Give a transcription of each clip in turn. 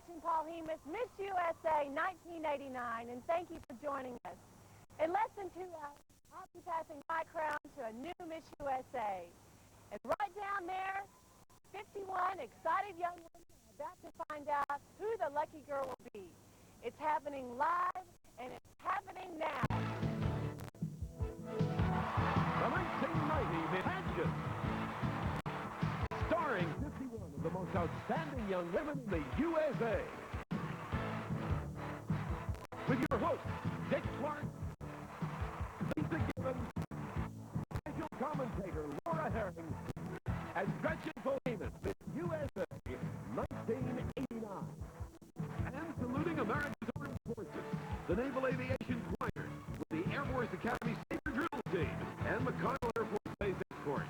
watching Paul Hemus, Miss USA 1989, and thank you for joining us. In less than 2 hours, I'll be passing my crown to a new Miss USA. And right down there, 51 excited young women are about to find out who the lucky girl will be. It's happening live, and it's happening now. The 1990 pageant, starring 51 of the most outstanding young women in the USA. With your host, Dick Clark, Leeza Gibbons, special commentator Laura Herring, and Gretchen Pohemus, Miss USA 1989. And saluting America's Armed Forces, the Naval Aviation Choir, with the Air Force Academy Senior Drill Team, and McConnell Air Force Base Air Force.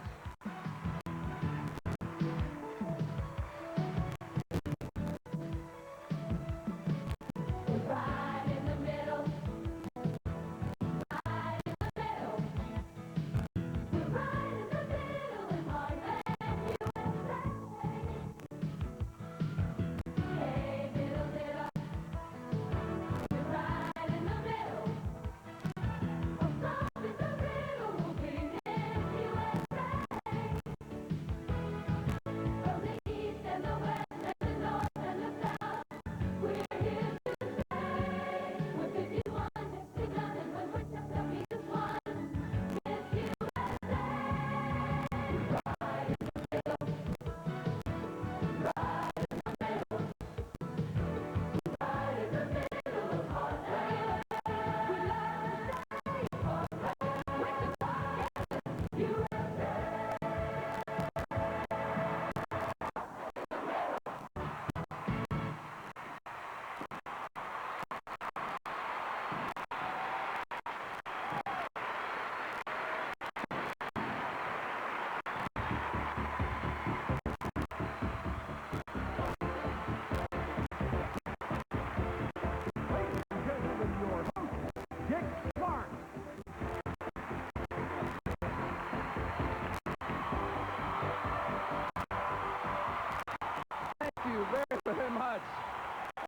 Thank you very, very much.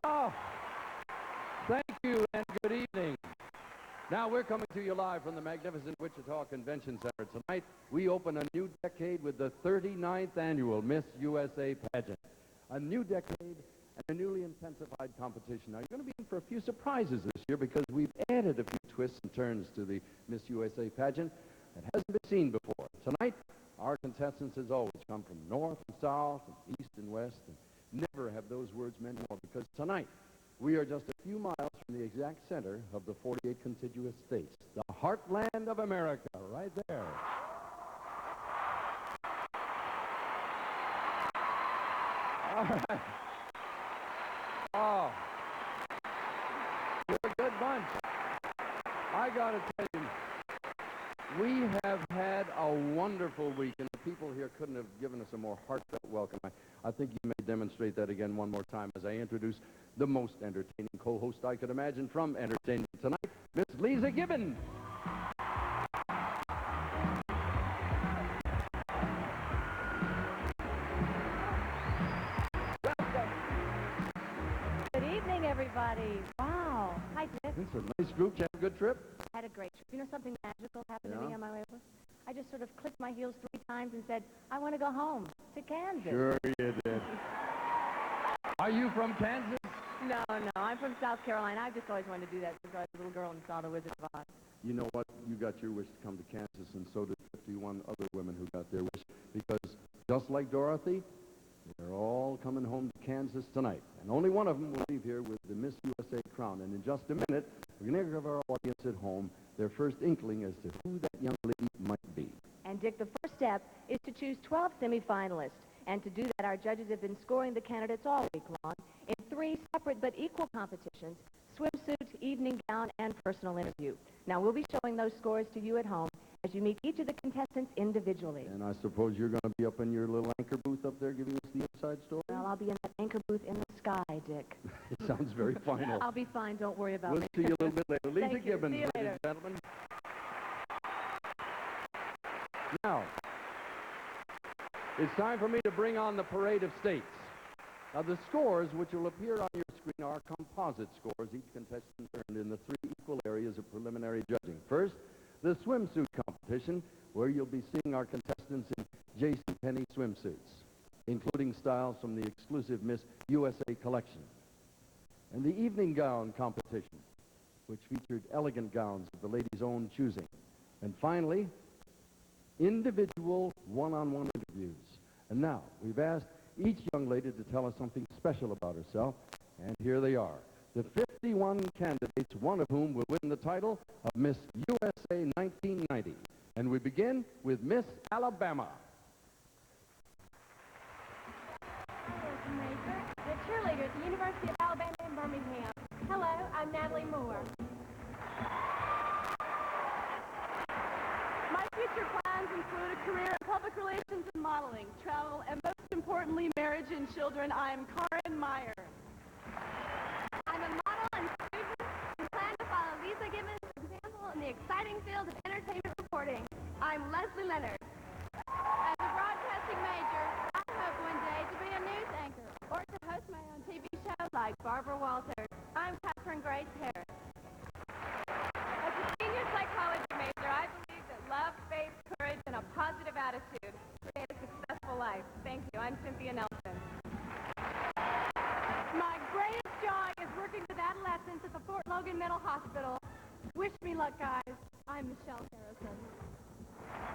Oh, thank you and good evening. Now we're coming to you live from the magnificent Wichita Convention Center. Tonight we open a new decade with the 39th annual Miss USA pageant. A new decade and a newly intensified competition. Now you're going to be in for a few surprises this year because we've added a few twists and turns to the Miss USA pageant that hasn't been seen before. Tonight our contestants, as always, come from north and south, and east and west, and never have those words meant more, because tonight we are just a few miles from the exact center of the 48 contiguous states, the heartland of America, right there. All right. Oh, you're a good bunch. I gotta tell you, we have had a wonderful week, and the people here couldn't have given us a more heartfelt welcome. I think you may demonstrate that again one more time as I introduce the most entertaining co-host I could imagine from entertainment tonight, Miss Leeza Gibbons. Good evening, everybody. Wow. Hi, Dick. It's a nice group. Did you have a good trip? I had a great trip. You know something magical happened to me on my way over? I just sort of clicked my heels 3 times and said, I want to go home to Kansas. Sure you did. Are you from Kansas? No, I'm from South Carolina. I've just always wanted to do that since I was a little girl and saw the Wizard of Oz. You know what? You got your wish to come to Kansas, and so did 51 other women who got their wish, because just like Dorothy, they're all coming home to Kansas tonight. And only one of them will leave here with the Miss USA crown. And in just a minute, we're going to give our audience at home their first inkling as to who that young lady might be. And, Dick, the first step is to choose 12 semifinalists. And to do that, our judges have been scoring the candidates all week long in 3 separate but equal competitions: swimsuit, evening gown, and personal interview. Now, we'll be showing those scores to you at home as you meet each of the contestants individually. And I suppose you're going to be up in your little anchor booth up there giving us the inside story? Well, I'll be in that anchor booth in the sky, Dick. It sounds very final. I'll be fine. Don't worry about We'll me. see you a little bit later. Leeza Thank you. Gibbons, See you ladies later. and gentlemen. Now, it's time for me to bring on the parade of states. Now, the scores which will appear on your screen are composite scores, each contestant earned in the 3 equal areas of preliminary judging. First, the swimsuit competition, where you'll be seeing our contestants in JCPenney swimsuits, including styles from the exclusive Miss USA collection. And the evening gown competition, which featured elegant gowns of the ladies' own choosing. And finally, individual one-on-one interviews. And now, we've asked each young lady to tell us something special about herself, and here they are. The 51 candidates, one of whom will win the title of Miss USA 1990. And we begin with Miss Alabama. The cheerleader at the University of Alabama in Birmingham. Hello, I'm Natalie Moore. My future plans include a career in public relations and modeling, travel, and most importantly, marriage and children. I am Karen Meyer. I'm a model and student and plan to follow Leeza Gibbons' example in the exciting field of entertainment reporting. I'm Leslie Leonard. As a broadcasting major, I hope one day to be a news anchor or to host my own TV show like Barbara Walters. I'm Catherine Grace Harris. As a senior psychology major, I believe that love, faith, courage, and a positive attitude create a successful life. Thank you. I'm Cynthia Nelson. My greatest joy is working with adolescents at the Fort Logan Mental Hospital. Wish me luck, guys. I'm Michelle Harrison.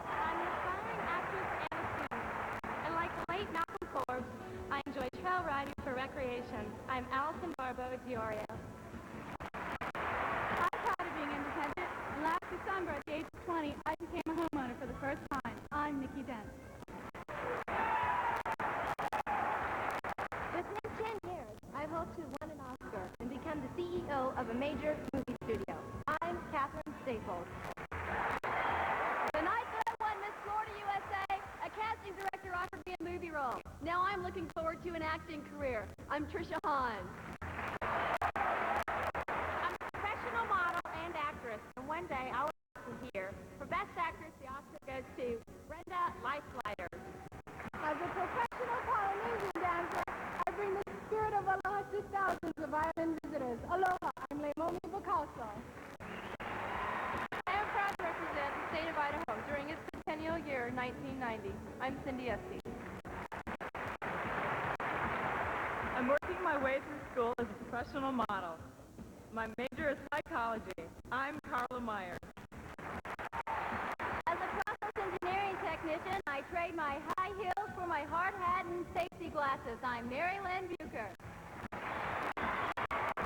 I'm an aspiring actress and a student. And like the late Malcolm Forbes, I enjoy trail riding for recreation. I'm Allison Barbeau Diorio. I'm proud of being independent. And last December, at the age of 20, I became a homeowner for the first time. I'm Nikki Dent. Within 10 years, I hope to win an Oscar and become the CEO of a major movie studio. I'm Catherine Staples. The night that I won Miss Florida USA, a casting director offered me a movie role. Now I'm looking forward to an acting career. I'm Trisha Hahn. I'm a professional model and actress, and one day I will be here. For Best Actress, the Oscar goes to Brenda Leislider. As a professional Polynesian dancer, I bring the spirit of aloha to thousands of island visitors. Aloha, I'm Leimomi Picasso. I am proud to represent the state of Idaho during its centennial year, 1990. I'm Cindy Esty. I'm working my way through school as a professional model. My major is psychology. I'm Carla Meyer. As a process engineering technician, I trade my high heels for my hard hat and safety glasses. I'm Mary Lynn Bucher.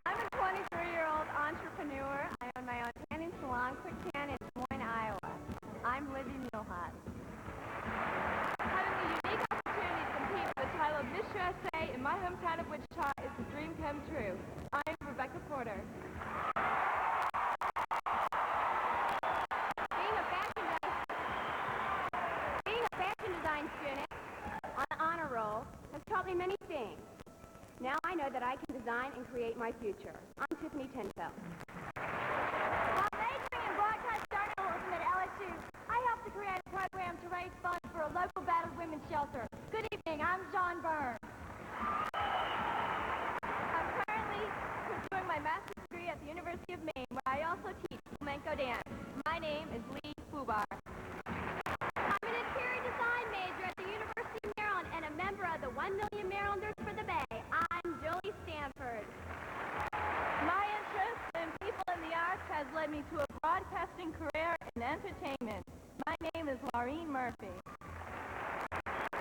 I'm a 23-year-old entrepreneur. I own my own tanning salon, Quick Tan, in Des Moines, Iowa. I'm Libby Muehlhut. Having the unique opportunity to compete for the title of Miss USA in my hometown of Wichita is a dream come true. I'm Rebecca Porter. Being a fashion design student on the honor roll has taught me many things. Now I know that I can design and create my future. I'm Tiffany Tenfeld. While majoring in broadcast journalism at LSU, I helped to create a program to raise funds for a local battered women's shelter. Good evening, I'm John Byrne. I'm currently pursuing my master's degree at the University of Maine, where I also teach flamenco dance. My name is Lee Fubar. I'm an interior design major at the University of Maryland and a member of the 1 Million Marylanders for the Bay. I'm Jolie Stanford. My interest in people in the arts has led me to a broadcasting career in entertainment. My name is Maureen Murphy.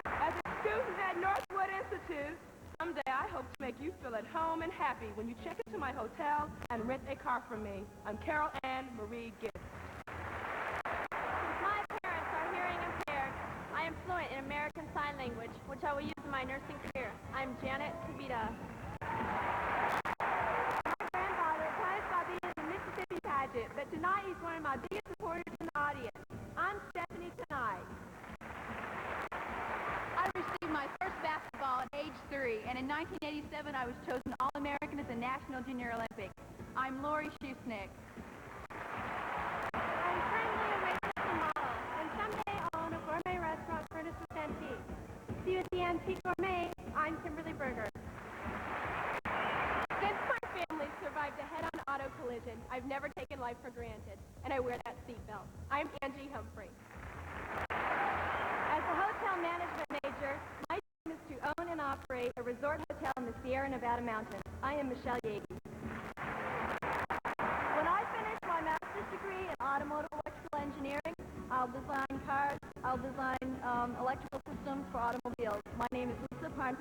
As a student at Northwood Institute, someday I hope to make you feel at home and happy when you check into my hotel and rent a car from me. I'm Carol Ann Marie Gibbs. Since my parents are hearing impaired, I am fluent in American Sign Language, which I will use in my nursing career. I'm Janet Kavita. My grandfather posed by being in the Mississippi pageant, but tonight he's one of my biggest supporters in the audience. I'm Stephanie Tonight. I received my first basketball at age 3, and in 1987 I was chosen All-American at the National Junior Olympics. I'm Lori Schusnick. I'm currently a waitress and model, and someday I'll own a gourmet restaurant, Furnace with Antique. See you at the Antique Gourmet. I'm Kimberly Berger. survived a head-on auto collision. I've never taken life for granted, and I wear that seatbelt. I'm Angie Humphrey. As a hotel management major, my dream is to own and operate a resort hotel in the Sierra Nevada mountains. I am Michelle Yeagy. When I finish my master's degree in automotive electrical engineering, I'll design cars, I'll design electrical systems for automobiles. My name is Leeza. I'm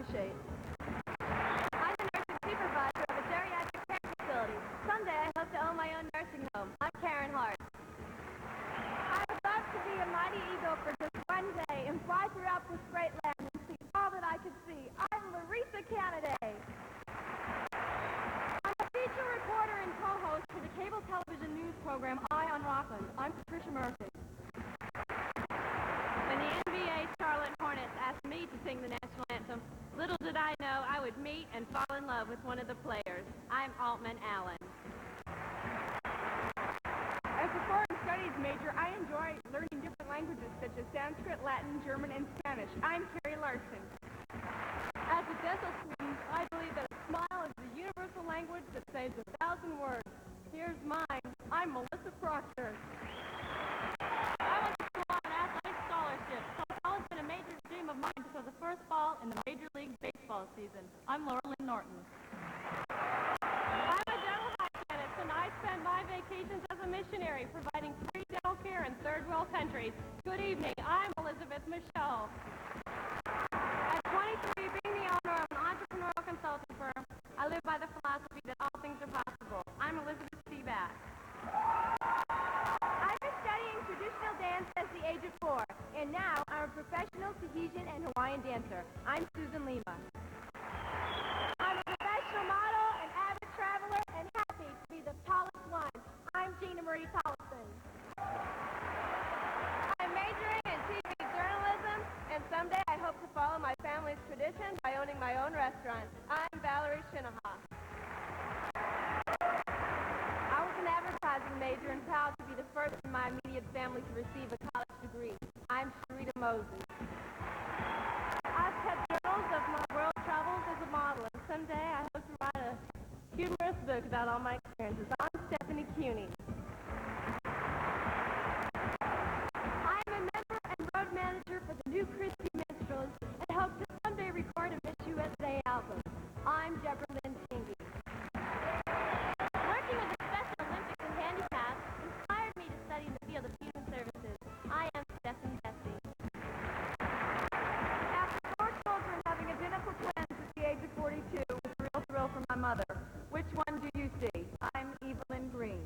the nursing supervisor of a geriatric care facility. Someday I hope to own my own nursing home. I'm Karen Hart. I would love to be a mighty eagle for just one day and fly throughout this great land and see all that I could see. I'm Leeza Canaday. I'm a feature reporter and co-host for the cable television news program Eye on Rockland. I'm Patricia Murphy. When the NBA Charlotte Hornets asked me to sing the national anthem, little did I know I would meet and fall in love with one of the players. I'm Altman Allen. As a foreign studies major, I enjoy learning different languages such as Sanskrit, Latin, German, and Spanish. I'm Carrie Larson. As a dental student, I believe that a smile is the universal language that says 1,000 words. Here's mine. I'm Melissa Proctor. I went to school on an athletic scholarship, so football has been a major dream of mine to throw the first ball in the Major League Baseball season. I'm Laura Lynn Norton. I'm a dental hygienist, and I spend my vacations as a missionary, providing free dental care in third world countries. Good evening. I'm Elizabeth Michelle. At 23, being the owner of an entrepreneurial consulting firm, I live by the philosophy that all things are possible. I'm Elizabeth Seabass. I've been studying traditional dance since the age of 4, and now I'm a professional Tahitian and Hawaiian dancer. I'm Susan Lima. I'm a professional model, an avid traveler, and happy to be the tallest one. I'm Gina Marie Tollefson. I'm majoring in TV journalism, and someday I hope to follow my family's tradition by owning my own restaurant. I'm Valerie Shinaha. I was an advertising major and proud to be the first in my immediate family to receive a college degree. I'm Sharita Moses. I've kept journals of my world travels as a model, and someday I hope to write a humorous book about all my experiences. I'm Stephanie Cuny. I'm a member and road manager for the New Christy Minstrels and hope to someday record a Miss USA album. I'm Deborah Lynn Tingy. Working with the Special Olympics and handicaps inspired me to study in the field of human services. I am Stephen Bessie. After 4 children having identical twins at the age of 42 was a real thrill for my mother. Which one do you see? I'm Evelyn Green.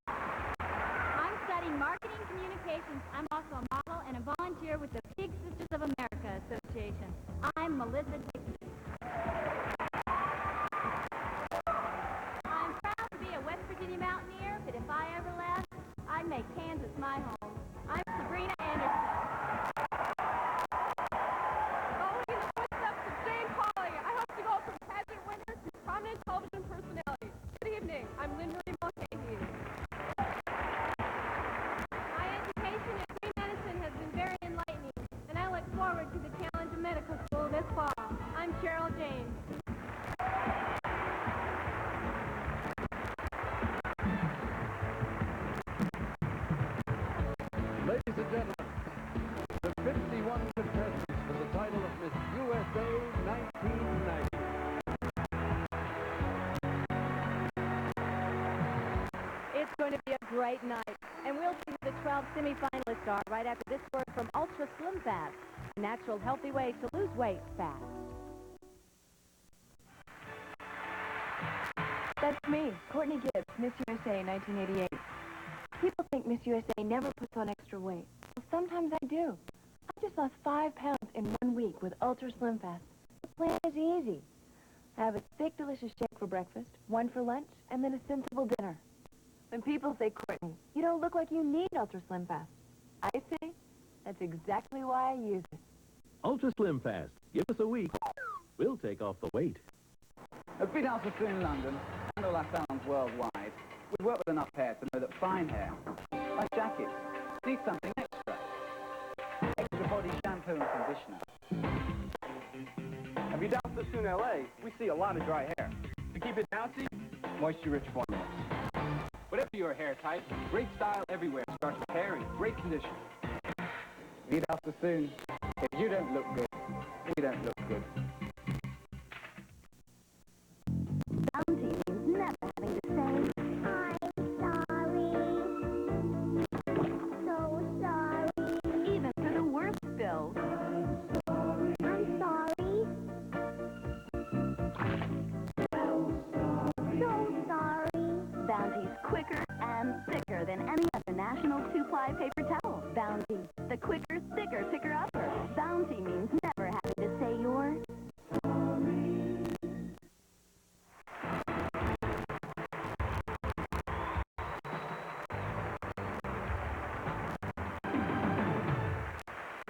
I'm studying marketing communications. I'm also a model and a volunteer with the Big Sisters of America Association. I'm Melissa Dixon. I'm proud to be a West Virginia mountaineer, but if I ever left, I'd make Kansas my home. I'm Sabrina Anderson. Following in the footsteps of Jane Pauley, I hope to go from pageant winner to prominent television personality. Good evening. I'm Lynn Marie Mulcahy. My education in free medicine has been very enlightening, and I look forward to the challenge of medical school this fall. I'm Cheryl James. Ladies and gentlemen, the 51 contestants for the title of Miss USA 1990. It's going to be a great night, and we'll see who the 12 semifinalists are right after this word from Ultra Slim Fast, a natural healthy way to lose weight fast. That's me, Courtney Gibbs, Miss USA 1988. People think Miss USA never puts on extra weight. Well, sometimes I do. I just lost 5 pounds in 1 week with Ultra Slim Fast. The plan is easy. Have a thick, delicious shake for breakfast, 1 for lunch, and then a sensible dinner. When people say, Courtney, you don't look like you need Ultra Slim Fast, I say, that's exactly why I use it. Ultra Slim Fast. Give us a week. We'll take off the weight. I've been out in London and all our salons worldwide. We've worked with enough hair to know that fine hair, like jackets, needs something extra. Extra body shampoo and conditioner. Have you doubted this in LA? We see a lot of dry hair. To keep it bouncy, moisture-rich formula. Whatever your hair type, great style everywhere starts with hair in great condition. Lead out so soon. If you don't look good, we don't look good. Bounty means never having to say, I'm sorry. So sorry. Even for the worst spills. I'm sorry. So sorry. Bounty's quicker and thicker than any other national two-ply paper towel. Bounty, the quicker, thicker picker-upper. Bounty means never having to say you're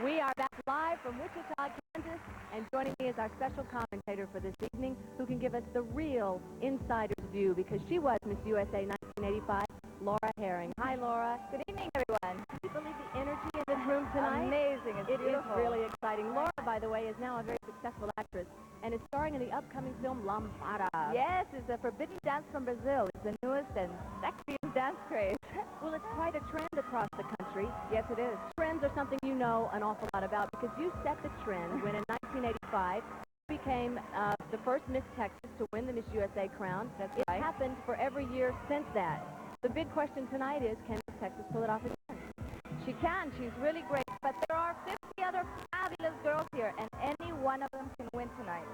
We are back live from Wichita, Kansas, and joining me is our special commentator for this evening, who can give us the real insider's view, because she was Miss USA 1985, Laura Herring. Hi, Laura. Good evening, everyone. Can you believe the energy in this room tonight? Amazing. It's It is beautiful. really exciting. Laura, by the way, is now a very successful actress and is starring in the upcoming film Lambada. Yes, it's a forbidden dance from Brazil. It's the newest and sexiest dance craze. Well, it's quite a trend across the country. Yes, it is. Trends are something you know an awful lot about, because you set the trend when in 1985 you became the first Miss Texas to win the Miss USA crown. That's It's right. happened for every year since that. The big question tonight is, can Miss Texas pull it off again? She can. She's really great. But there are 50 other fabulous girls here, and any one of them can win tonight.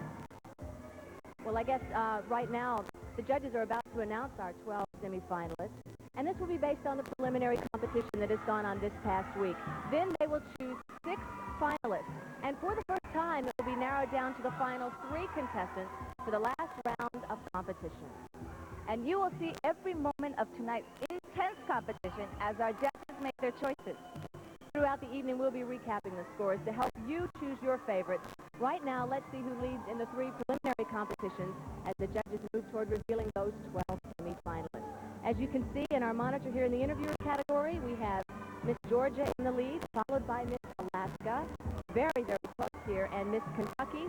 Well, I guess right now the judges are about to announce our 12 semifinalists, and this will be based on the preliminary competition that has gone on this past week. Then they will choose 6 finalists, and for the first time it will be narrowed down to the final 3 contestants for the last round of competition. And you will see every moment of tonight's intense competition as our judges make their choices. Throughout the evening, we'll be recapping the scores to help you choose your favorites. Right now, let's see who leads in the 3 preliminary competitions as the judges move toward revealing those 12 semi-finalists. As you can see in our monitor here in the interviewer category, we have Miss Georgia in the lead, followed by Miss Alaska, very, very close here, and Miss Kentucky.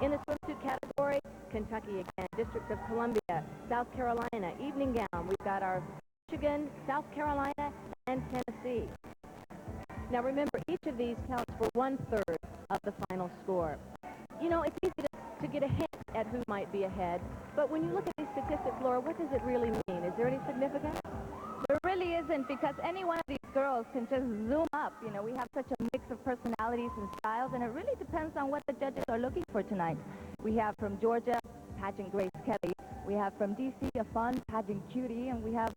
In the swimsuit category, Kentucky again, District of Columbia, South Carolina, evening gown. We've got our Michigan, South Carolina, and Tennessee. Now remember, each of these counts for 1/3 of the final score. You know, it's easy to get a hint at who might be ahead, but when you look at these statistics, Laura, what does it really mean? Is there any significance? There really isn't, because any one of these girls can just zoom up. You know, we have such a mix of personalities and styles, and it really depends on what the judges are looking for tonight. We have from Georgia, pageant Grace Kelly. We have from D.C. a fun pageant cutie, and we have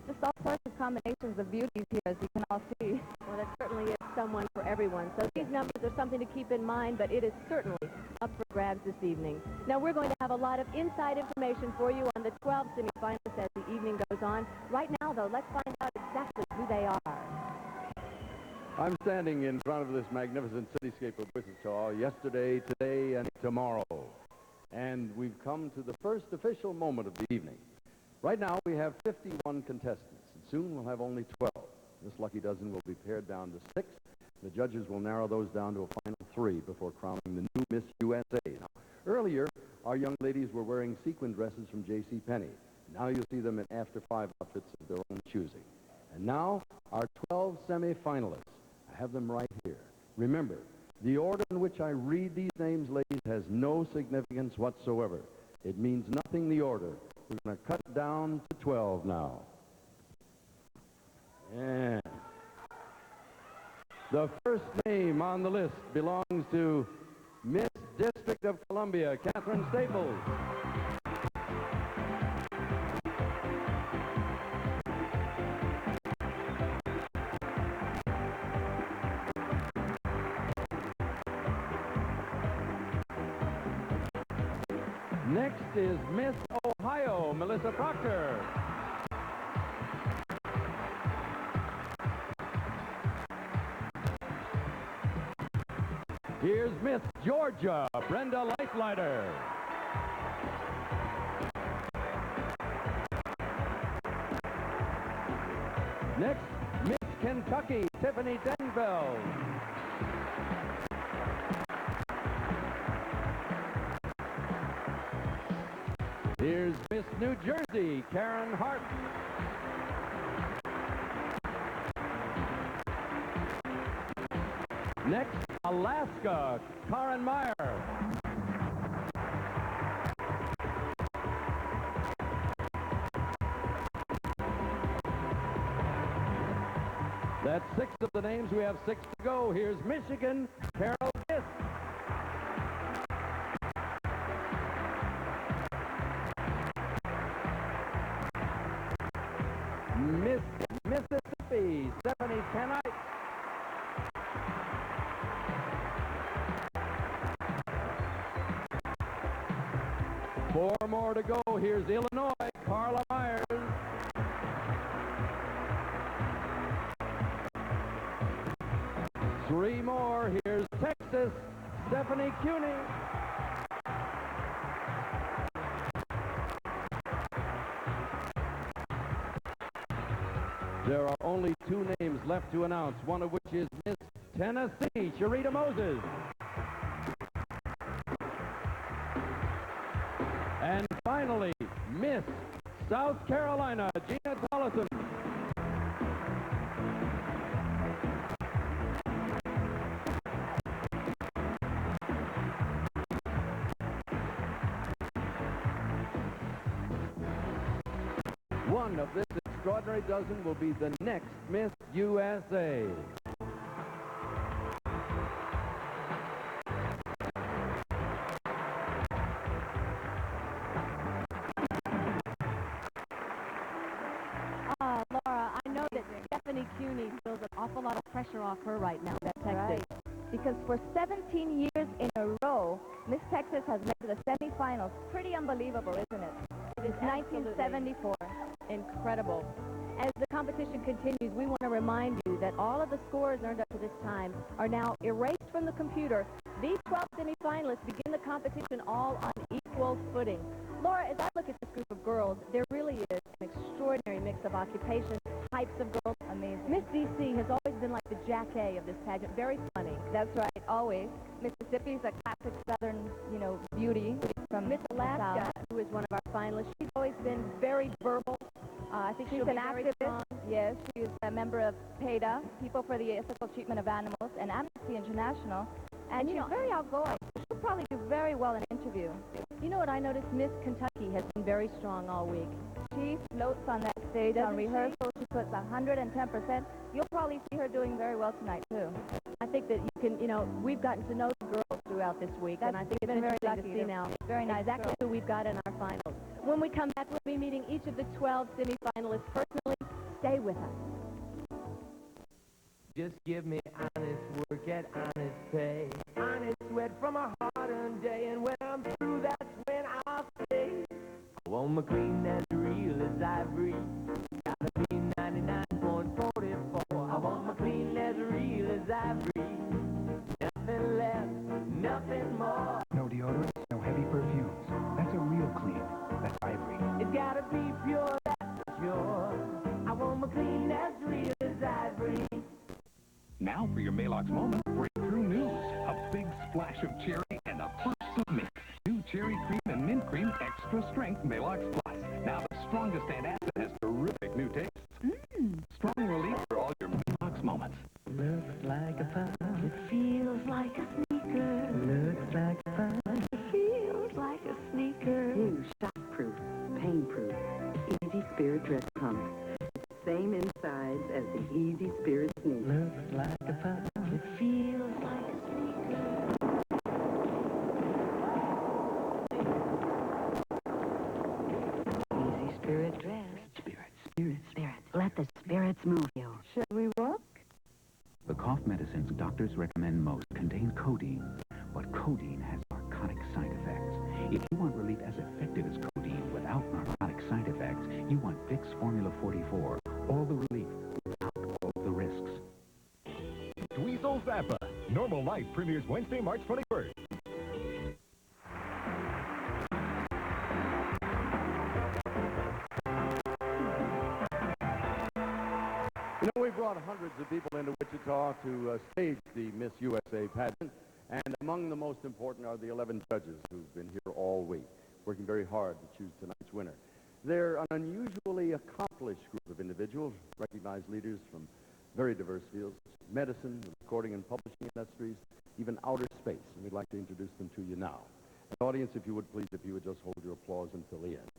just all sorts of combinations of beauties here, as you can all see. Well, that certainly is someone for everyone. So these numbers are something to keep in mind, but it is certainly up for grabs this evening. Now, we're going to have a lot of inside information for you on the 12 semifinalists as the evening goes on. Right now, though, let's find out exactly who they are. I'm standing in front of this magnificent cityscape of Wichita, yesterday, today, and tomorrow. And we've come to the first official moment of the evening. Right now, we have 51 contestants, and soon we'll have only 12. This lucky dozen will be pared down to 6. The judges will narrow those down to a final 3 before crowning the new Miss USA. Now, earlier, our young ladies were wearing sequin dresses from J.C. Penney. Now you'll see them in after-5 outfits of their own choosing. And now, our 12 semi-finalists. I have them right here. Remember, the order in which I read these names, ladies, has no significance whatsoever. It means nothing, the order. We're going to cut it down to 12 now. And the first name on the list belongs to Miss District of Columbia, Catherine Staples. Next is Miss Ohio, Melissa Proctor. Here's Miss Georgia, Brenda Lightlighter. Next, Miss Kentucky, Tiffany Denfeld. Here's Miss New Jersey, Karen Hart. Next, Alaska, Karen Meyer. That's 6 of the names. We have 6 to go. Here's Michigan, Carol Giss. Mississippi, Stephanie Kenite. Four more to go. Here's Illinois, Carla Myers. Three more. Here's Texas, Stephanie Cuny. There are only 2 names left to announce, one of which is Miss Tennessee, Sharita Moses. And finally, Miss South Carolina, Gina Tollison. One of this extraordinary dozen will be the next Miss USA. Laura, I know that Stephanie Cuny feels an awful lot of pressure off her right now, that Texas. Right. Because for 17 years in a row, Miss Texas has made the semifinals. Pretty unbelievable, isn't it? It is 1974. Incredible. As the competition continues, we want to remind you that all of the scores earned up to this time are now erased from the computer. These 12 semifinalists begin the competition all on equal footing. Laura, as I look at this group of girls, there really is an extraordinary mix of occupations, types of girls. Amazing. Miss D.C. has always been like the Jack A of this pageant, very funny. That's right, always. Mississippi's a classic southern, beauty from Miss Alaska, South. who is one of our finalists, she's always been very verbal. I think She's she'll an be very activist. strong. Yes, she's a member of PETA, People for the Ethical Treatment of Animals, and Amnesty International. And she's very outgoing. She'll probably do very well in an interview. You know what I noticed? Miss Kentucky has been very strong all week. She floats on that stage Doesn't on rehearsal. She puts 110%. You'll probably see her doing very well tonight, too. I think that you can, we've gotten to know the girls throughout this week, and I think it's been very interesting to lucky. see now Very nice exactly girls. who we've got in our finals. When we come back, we'll be meeting each of the 12 semifinalists personally. Stay with us. Just give me honest work at honest pay. Honest sweat from a hard-earned day. And when I'm through, that's when I'll say, I want my clean as real as ivory. Gotta be 99.44. I want my clean as real as ivory. Nothing less, nothing more. No deodorants, no heavy perfumes. That's a real clean. That's ivory. It's gotta be pure, that's for sure. I want my clean as real as ivory. Now for your Maalox moment, breakthrough news. A big splash of cherry and a burst of mint. New cherry cream and mint cream extra strength Maalox Plus. Now the strongest antacid has terrific new taste. Strong relief for all your Maalox moments. Looks like a fun. It feels like a sneaker. Looks like a fun. It feels like a sneaker. New shockproof, pain-proof, Easy Spirit dress pump. Same insides as the Easy Spirit sneaker. Looks like a fun. It feels like a sneaker. Easy Spirit dress. Spirit. Let the spirits move you. Should we walk? The cough medicines doctors recommend most contain codeine, but codeine has narcotic side effects. If you want relief as effective as codeine without narcotic side effects, you want Vicks Formula 44. All the relief without all the risks. Dweezil Zappa. Normal Life premieres Wednesday, March 21st. You know, we brought hundreds of people into Wichita to stage the Miss USA pageant, and among the most important are the 11 judges who've been here all week, working very hard to choose tonight's winner. They're an unusually accomplished group of individuals, recognized leaders from very diverse fields, medicine, recording and publishing industries, even outer space. And we'd like to introduce them to you now. And audience, if you would please, if you would just hold your applause until the end.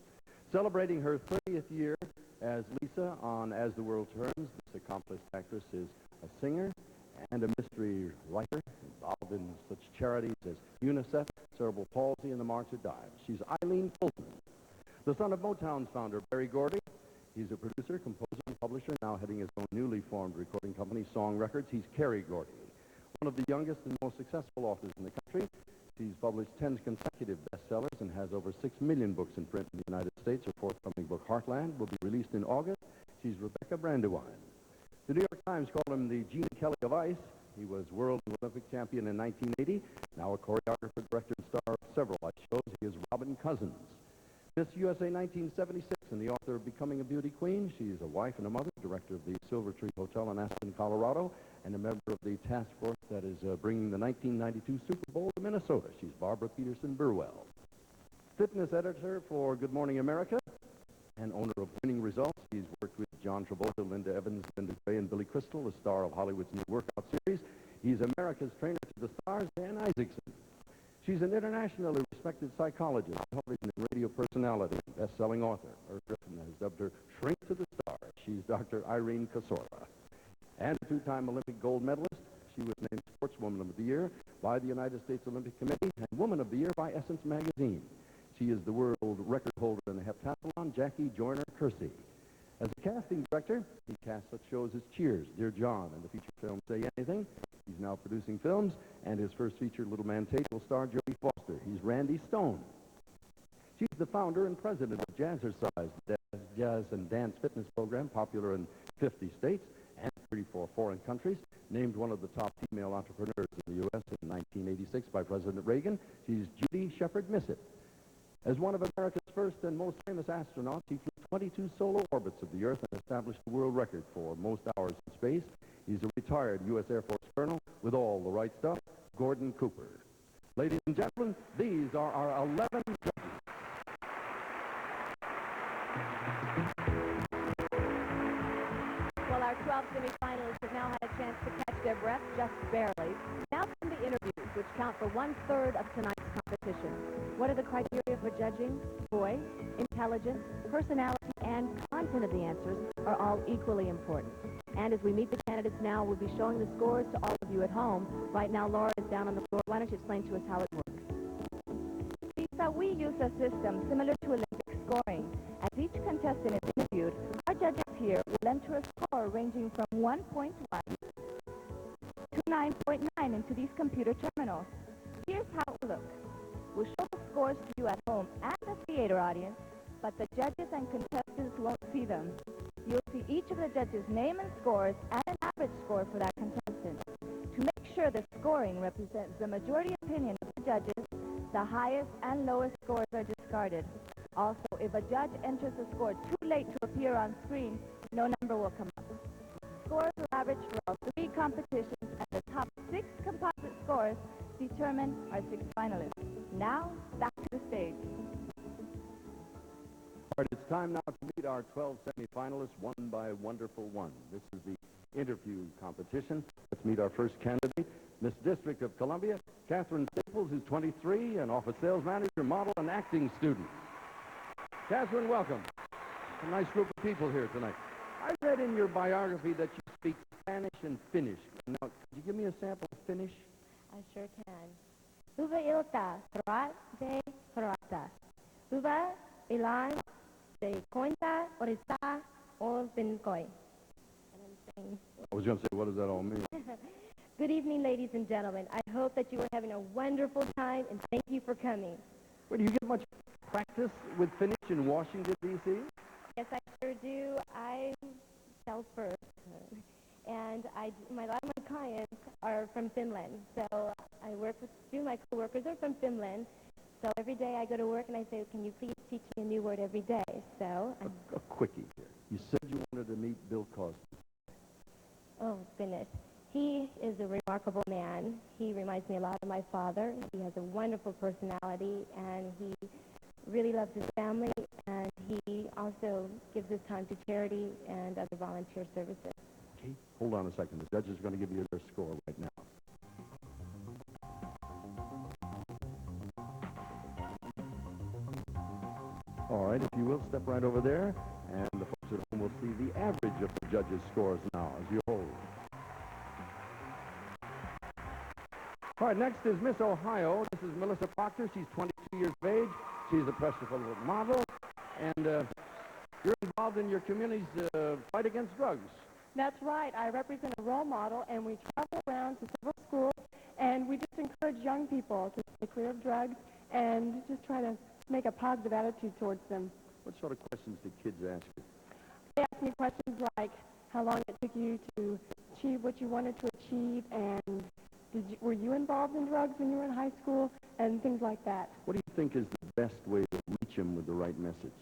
Celebrating her 30th year as Leeza on As the World Turns, this accomplished actress is a singer and a mystery writer involved in such charities as UNICEF, Cerebral Palsy, and the March of Dimes. She's Eileen Fulton, the son of Motown's founder, Berry Gordy. He's a producer, composer, and publisher, now heading his own newly formed recording company, Song Records. He's Kerry Gordy, one of the youngest and most successful authors in the country. She's published 10 consecutive bestsellers and has over 6 million books in print in the United States. Her forthcoming book, Heartland, will be released in August. She's Rebecca Brandywine. The New York Times called him the Gene Kelly of ice. He was world and Olympic champion in 1980, now a choreographer, director, and star of several ice shows. He is Robin Cousins. Miss USA 1976 and the author of Becoming a Beauty Queen. She's a wife and a mother, director of the Silver Tree Hotel in Aspen, Colorado, and a member of the task force that is bringing the 1992 Super Bowl to Minnesota. She's Barbara Peterson Burwell. Fitness editor for Good Morning America and owner of Winning Results. He's worked with John Travolta, Linda Evans, Linda Gray, and Billy Crystal, the star of Hollywood's new workout series. He's America's trainer to the stars, Dan Isaacson. She's an internationally respected psychologist, television and radio personality, and best-selling author. Irv Griffin has dubbed her Shrink to the Stars. She's Dr. Irene Kasora. And a two-time Olympic gold medalist. She was named Sportswoman of the Year by the United States Olympic Committee and Woman of the Year by Essence Magazine. She is the world record holder in the heptathlon, Jackie Joyner-Kersee. As a casting director, he cast such shows as Cheers, Dear John, and the feature film Say Anything. He's now producing films, and his first feature, Little Man Tate, will star Jodie Foster. He's Randy Stone. She's the founder and president of Jazzercise, the jazz and dance fitness program, popular in 50 states and 34 foreign countries. Named one of the top female entrepreneurs in the U.S. in 1986 by President Reagan, she's Judy Shepard-Missett. As one of America's first and most famous astronauts, he flew 22 solo orbits of the Earth and established the world record for most hours in space. He's a retired U.S. Air Force colonel with all the right stuff, Gordon Cooper. Ladies and gentlemen, these are our 11 judges. Well, our 12 semifinalists have now had a chance to catch their breath just barely. Now come the interviews, which count for 1/3 of tonight's competition. What are the criteria for judging? Voice, intelligence, personality, and content of the answers are all equally important. And as we meet the candidates now, we'll be showing the scores to all of you at home. Right now, Laura is down on the floor. Why don't you explain to us how it works? Lisa, we use a system similar to Olympic scoring. As each contestant is interviewed, our judges here will enter a score ranging from 1.1 to 9.9 into these computer terminals. Here's how it looks. We'll show the scores to you at home and the theater audience, but the judges and contestants won't see them. You'll see each of the judges' name and scores and an average score for that contestant. To make sure the scoring represents the majority opinion of the judges, the highest and lowest scores are discarded. Also, if a judge enters a score too late to appear on screen, no number will come up. Scores are averaged for all 3 competitions, and the top 6 composite scores determine our 6 finalists. Now, back to the stage. All right, it's time now to meet our 12 semifinalists, one by wonderful one. This is the interview competition. Let's meet our first candidate, Miss District of Columbia, Catherine Staples, who's 23, an office sales manager, model, and acting student. Catherine, welcome. A nice group of people here tonight. I read in your biography that you speak Spanish and Finnish. Now, could you give me a sample of Finnish? I sure can. Hyvää iltaa, de Croata. Hyvää ilan de kointa orista on pinkoi. And I'm saying... I was going to say, what does that all mean? Good evening, ladies and gentlemen. I hope that you are having a wonderful time, and thank you for coming. Well, do you get much practice with Finnish in Washington, D.C.? Yes, I sure do. I sell first. And a lot of my clients are from Finland. So I work with a few of my coworkers are from Finland. So every day I go to work and I say, can you please teach me a new word every day? So a quickie here. You said you wanted to meet Bill Cosby. Oh, goodness. He is a remarkable man. He reminds me a lot of my father. He has a wonderful personality, and he really loves his family, and this time to charity and other volunteer services. Okay, hold on a second. The judges are going to give you their score right now. All right, if you will, step right over there, and the folks at home will see the average of the judges' scores now as you hold. All right, next is Miss Ohio. This is Melissa Proctor. She's 22 years of age. She's a precious model, and you're involved in your community's fight against drugs. That's right. I represent a role model, and we travel around to several schools, and we just encourage young people to stay clear of drugs and just try to make a positive attitude towards them. What sort of questions do kids ask you? They ask me questions like how long it took you to achieve what you wanted to achieve, and were you involved in drugs when you were in high school, and things like that. What do you think is the best way to reach them with the right message?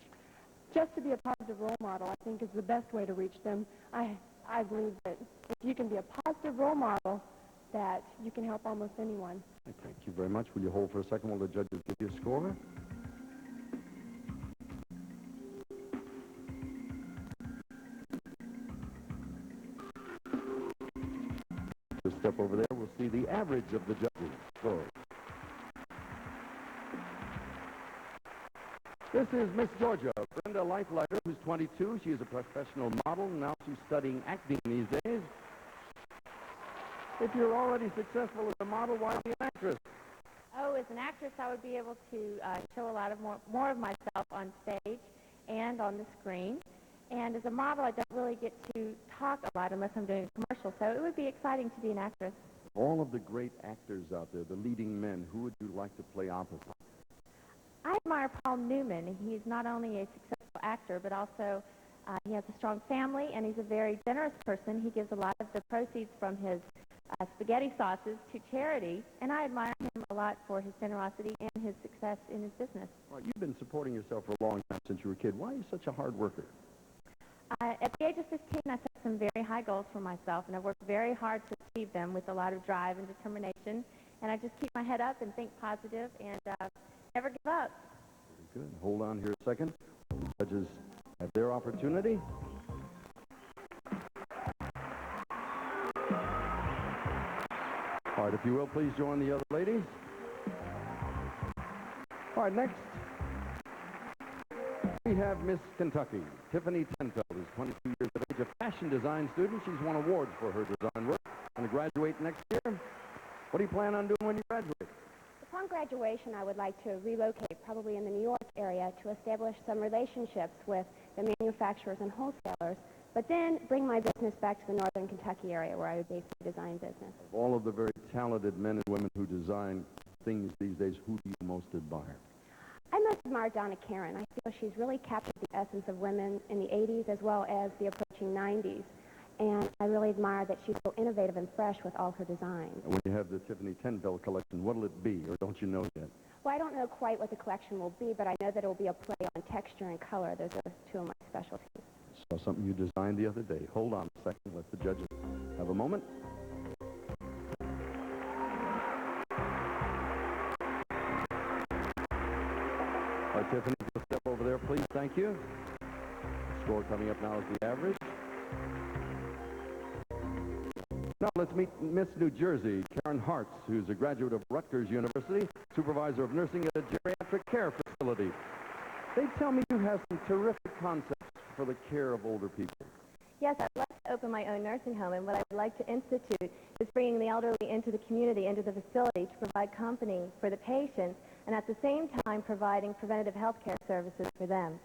Just to be a positive role model, I think, is the best way to reach them. I believe that if you can be a positive role model, that you can help almost anyone. Thank you very much. Will you hold for a second while the judges give you a score? Just step over there. We'll see the average of the judges' scores. This is Miss Georgia, Brenda Leifleiter, who's 22. She is a professional model. Now she's studying acting these days. If you're already successful as a model, why be an actress? Oh, as an actress, I would be able to show a lot of more of myself on stage and on the screen. And as a model, I don't really get to talk a lot unless I'm doing a commercial. So it would be exciting to be an actress. All of the great actors out there, the leading men, who would you like to play opposite? I admire Paul Newman. He's not only a successful actor, but also he has a strong family, and he's a very generous person. He gives a lot of the proceeds from his spaghetti sauces to charity, and I admire him a lot for his generosity and his success in his business. Well, you've been supporting yourself for a long time since you were a kid. Why are you such a hard worker? At the age of 15, I set some very high goals for myself, and I've worked very hard to achieve them with a lot of drive and determination. And I just keep my head up and think positive and never give up. Very good. Hold on here a second. The judges have their opportunity. All right, if you will, please join the other ladies. All right, next we have Miss Kentucky, Tiffany Tenfeld, who's 22 years of age, a fashion design student. She's won awards for her design work. Going to graduate next year. What do you plan on doing when you graduate? Upon graduation, I would like to relocate, probably in the New York area, to establish some relationships with the manufacturers and wholesalers, but then bring my business back to the northern Kentucky area where I would base my design business. Of all of the very talented men and women who design things these days, who do you most admire? I most admire Donna Karan. I feel she's really captured the essence of women in the 80s as well as the approaching 90s. And I really admire that she's so innovative and fresh with all her designs. When you have the Tiffany Tenfeld collection, what'll it be, or don't you know yet? Well, I don't know quite what the collection will be, but I know that it will be a play on texture and color. Those are two of my specialties. Saw something you designed the other day. Hold on a second. Let the judges have a moment. All right, Tiffany, you'll step over there, please. Thank you. Score coming up now is the average. Now let's meet Miss New Jersey, Karen Hartz, who's a graduate of Rutgers University, supervisor of nursing at a geriatric care facility. They tell me you have some terrific concepts for the care of older people. Yes, I'd like to open my own nursing home, and what I'd like to institute is bringing the elderly into the community, into the facility, to provide company for the patients, and at the same time providing preventative health care services for them.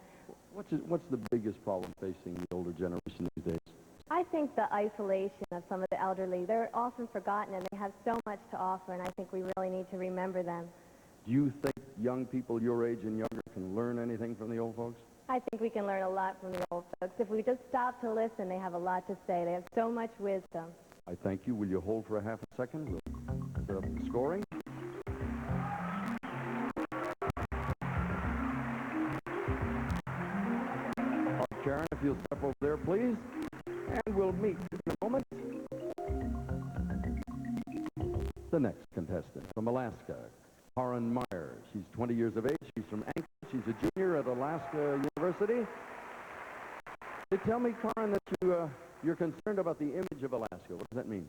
What's the biggest problem facing the older generation these days? I think the isolation of some of the elderly. They're often forgotten, and they have so much to offer, and I think we really need to remember them. Do you think young people your age and younger can learn anything from the old folks? I think we can learn a lot from the old folks. If we just stop to listen, they have a lot to say. They have so much wisdom. I thank you. Will you hold for a half a second? We'll set up the scoring. All right, Karen, if you'll step over there, please. And we'll meet in a moment the next contestant from Alaska, Karen Meyer. She's 20 years of age. She's from Anchorage. She's a junior at Alaska University. Tell me, Karen, that you're concerned about the image of Alaska. What does that mean?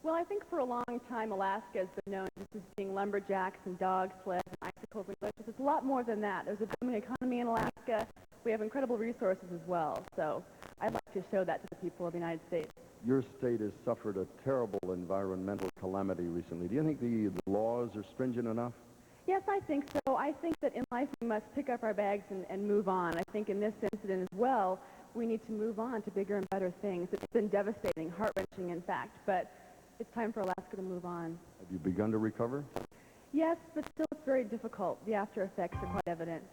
Well, I think for a long time, Alaska has been known just as being lumberjacks and dog sleds and icicles and glaciers. It's a lot more than that. There's a booming economy in Alaska. We have incredible resources as well. So I'd like to show that to the people of the United States. Your state has suffered a terrible environmental calamity recently. Do you think the laws are stringent enough? Yes, I think so. I think that in life we must pick up our bags and move on. I think in this incident as well, we need to move on to bigger and better things. It's been devastating, heart-wrenching, in fact, but it's time for Alaska to move on. Have you begun to recover? Yes, but still it's very difficult. The after effects are quite evident.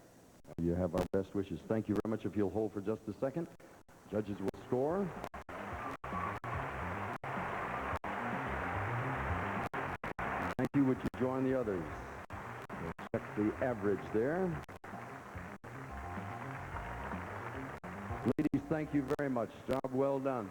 You have our best wishes. Thank you very much. If you'll hold for just a second, judges will score. Thank you. Would you join the others? We'll check the average there. Ladies, thank you very much. Job well done.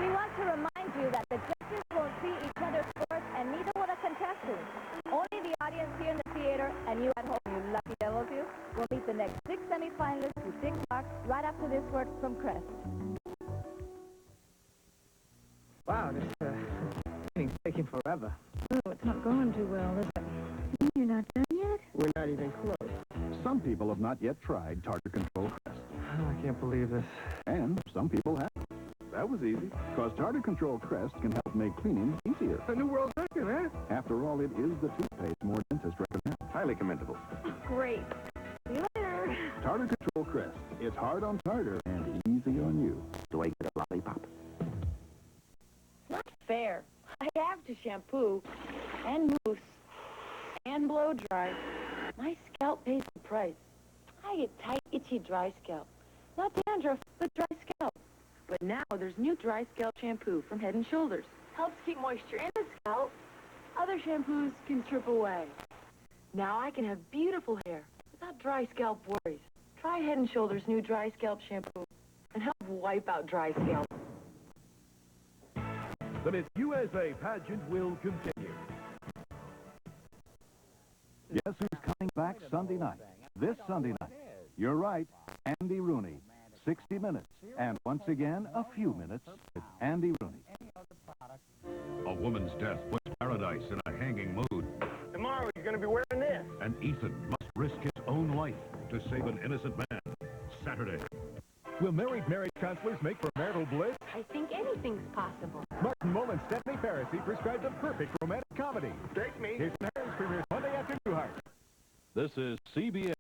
We want to remind you that the judges won't see each other's scores, and neither will the contestants. Only the audience here in the theater and you at home, you lucky devils you, will meet the next 6 semifinalists with big marks right after this word from Crest. Wow, this thing's taking forever. Oh, it's not going too well, is it? You're not done yet? We're not even close. Some people have not yet tried Tartar Control Crest. Oh, I can't believe this. And some people have. That was easy, because Tartar Control Crest can help make cleaning easier. A new world record, huh? After all, it is the toothpaste more dentists recommend. Highly commendable. Great. See you later. Tartar Control Crest. It's hard on tartar and easy on you. Do I get a lollipop? Not fair. I have to shampoo and mousse and blow dry. My scalp pays the price. I get tight, itchy, dry scalp. Not dandruff, but dry scalp. But now there's new dry scalp shampoo from Head & Shoulders. Helps keep moisture in the scalp. Other shampoos can strip away. Now I can have beautiful hair without dry scalp worries. Try Head & Shoulders' new dry scalp shampoo and help wipe out dry scalp. The Miss USA pageant will continue. Guess who's coming back Sunday night? This Sunday night. You're right, Andy Rooney. 60 minutes. And once again, a few minutes with Andy Rooney. A woman's death puts Paradise in a hanging mood. Tomorrow you're going to be wearing this. And Ethan must risk his own life to save an innocent man. Saturday. Will married counselors make for marital bliss? I think anything's possible. Martin Mull and Stephanie Parisi prescribed the perfect romantic comedy. Take me. Jason Harris premieres Monday after Newhart. This is CBS.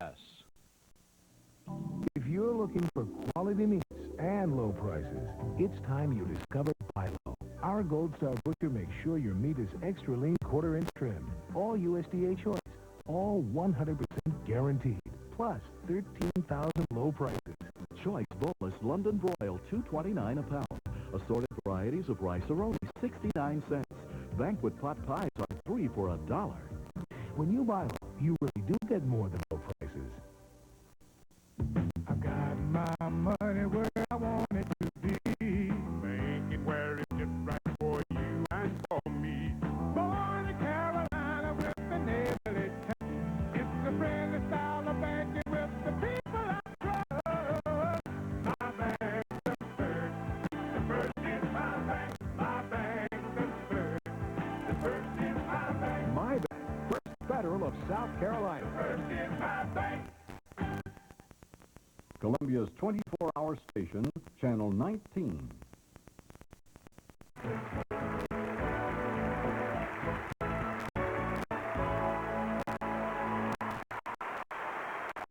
If you're looking for quality meats and low prices, it's time you discovered Philo. Our Gold Star Butcher makes sure your meat is extra lean, quarter-inch trimmed, all USDA choice, all 100% guaranteed, plus 13,000 low prices. Choice boneless London broil, $2.29 a pound. Assorted varieties of rice-a-roni, 69 cents. Banquet pot pies are 3 for $1. When you buy low, you really do get more than low prices. I got my money where I want it to be. Make it where it's just right for you and for me. Born in Carolina with the neighborly touch. It's a friendly style of banking with the people I trust. My bank's the first. The first is my bank. My bank's the first. The first is my bank. My Bank, First Federal of South Carolina. The first is my bank. Columbia's 24-hour station, Channel 19.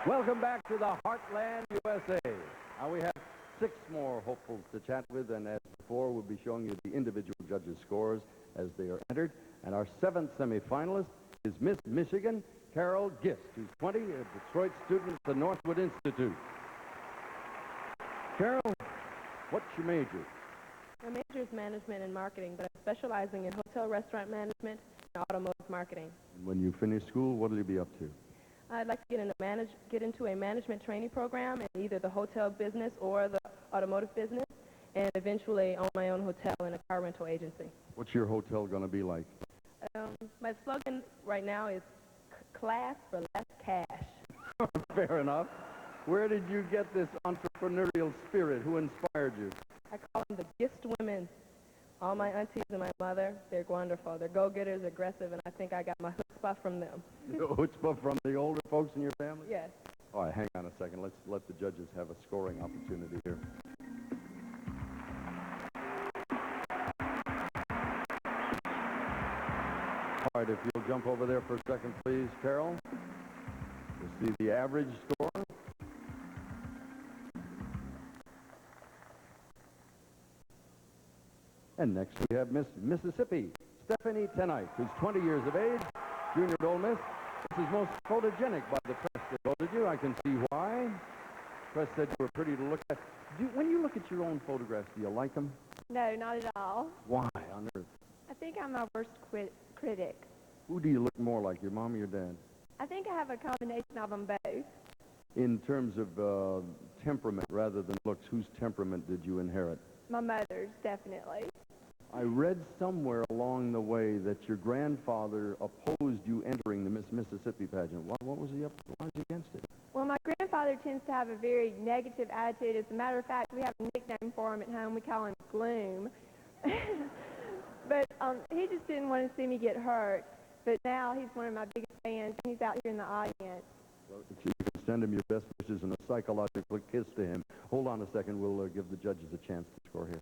Welcome back to the Heartland USA. Now we have 6 more hopefuls to chat with, and as before, we'll be showing you the individual judges' scores as they are entered. And our 7th semifinalist is Miss Michigan, Carol Gist, who's 20, a Detroit student at the Northwood Institute. Carol, what's your major? My major is management and marketing, but I'm specializing in hotel restaurant management and automotive marketing. When you finish school, what will you be up to? I'd like to get into a management training program in either the hotel business or the automotive business, and eventually own my own hotel and a car rental agency. What's your hotel going to be like? My slogan right now is class for less cash. Fair enough. Where did you get this entrepreneurial spirit? Who inspired you? I call them the Gist women. All my aunties and my mother, they're wonderful. They're go-getters, aggressive, and I think I got my chutzpah from them. Chutzpah from the older folks in your family? Yes. All right, hang on a second. Let's let the judges have a scoring opportunity here. All right, if you'll jump over there for a second, please, Carol. We'll see the average score. And next we have Miss Mississippi, Stephanie Tenite, who's 20 years of age, junior at Ole Miss. This is most photogenic by the press that voted you. I can see why. Press said you were pretty to look at. When you look at your own photographs, do you like them? No, not at all. Why on earth? I think I'm my worst critic. Who do you look more like, your mom or your dad? I think I have a combination of them both. In terms of temperament rather than looks, whose temperament did you inherit? My mother's, definitely. I read somewhere along the way that your grandfather opposed you entering the Miss Mississippi pageant. What was he up to? Why was he against it? Well, my grandfather tends to have a very negative attitude. As a matter of fact, we have a nickname for him at home. We call him Gloom. But he just didn't want to see me get hurt. But now he's one of my biggest fans, and he's out here in the audience. Well, if you can send him your best wishes and a psychological kiss to him. Hold on a second. We'll give the judges a chance to score here.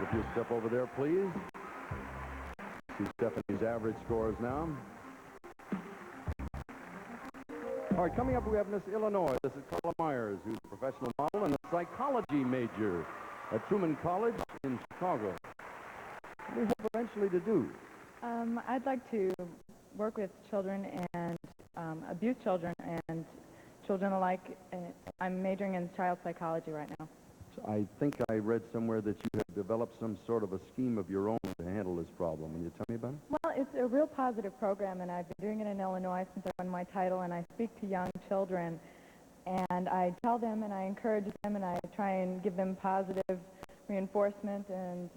If you step over there, please. See Stephanie's average scores now. All right, coming up, we have Miss Illinois. This is Carla Myers, who's a professional model and a psychology major at Truman College in Chicago. What do you hope eventually to do? I'd like to work with children and abuse children and children alike. I'm majoring in child psychology right now. I think I read somewhere that you have developed some sort of a scheme of your own to handle this problem. Will you tell me about it? Well, it's a real positive program, and I've been doing it in Illinois since I won my title, and I speak to young children, and I tell them and I encourage them, and I try and give them positive reinforcement and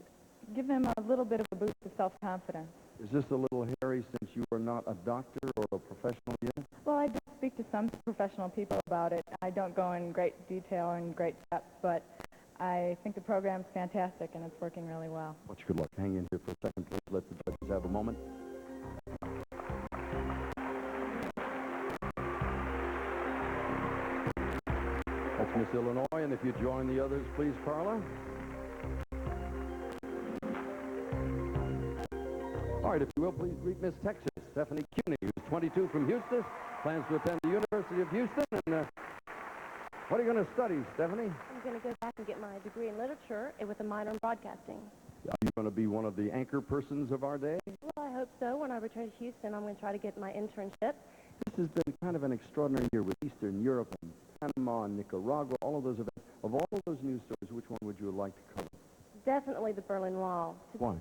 give them a little bit of a boost of self-confidence. Is this a little hairy since you are not a doctor or a professional yet? Well, I do speak to some professional people about it. I don't go in great detail and great depth, but I think the program's fantastic and it's working really well. Much good luck. Hang in here for a second, please. Let the judges have a moment. That's Miss Illinois, and if you join the others, please, Carla. All right, if you will, please greet Miss Texas, Stephanie Cuney, who's 22 from Houston, plans to attend the University of Houston. And what are you going to study, Stephanie? I'm going to go back and get my degree in literature with a minor in broadcasting. Are you going to be one of the anchor persons of our day? Well, I hope so. When I return to Houston, I'm going to try to get my internship. This has been kind of an extraordinary year with Eastern Europe and Panama and Nicaragua, all of those events. Of all of those news stories, which one would you like to cover? Definitely the Berlin Wall. Why?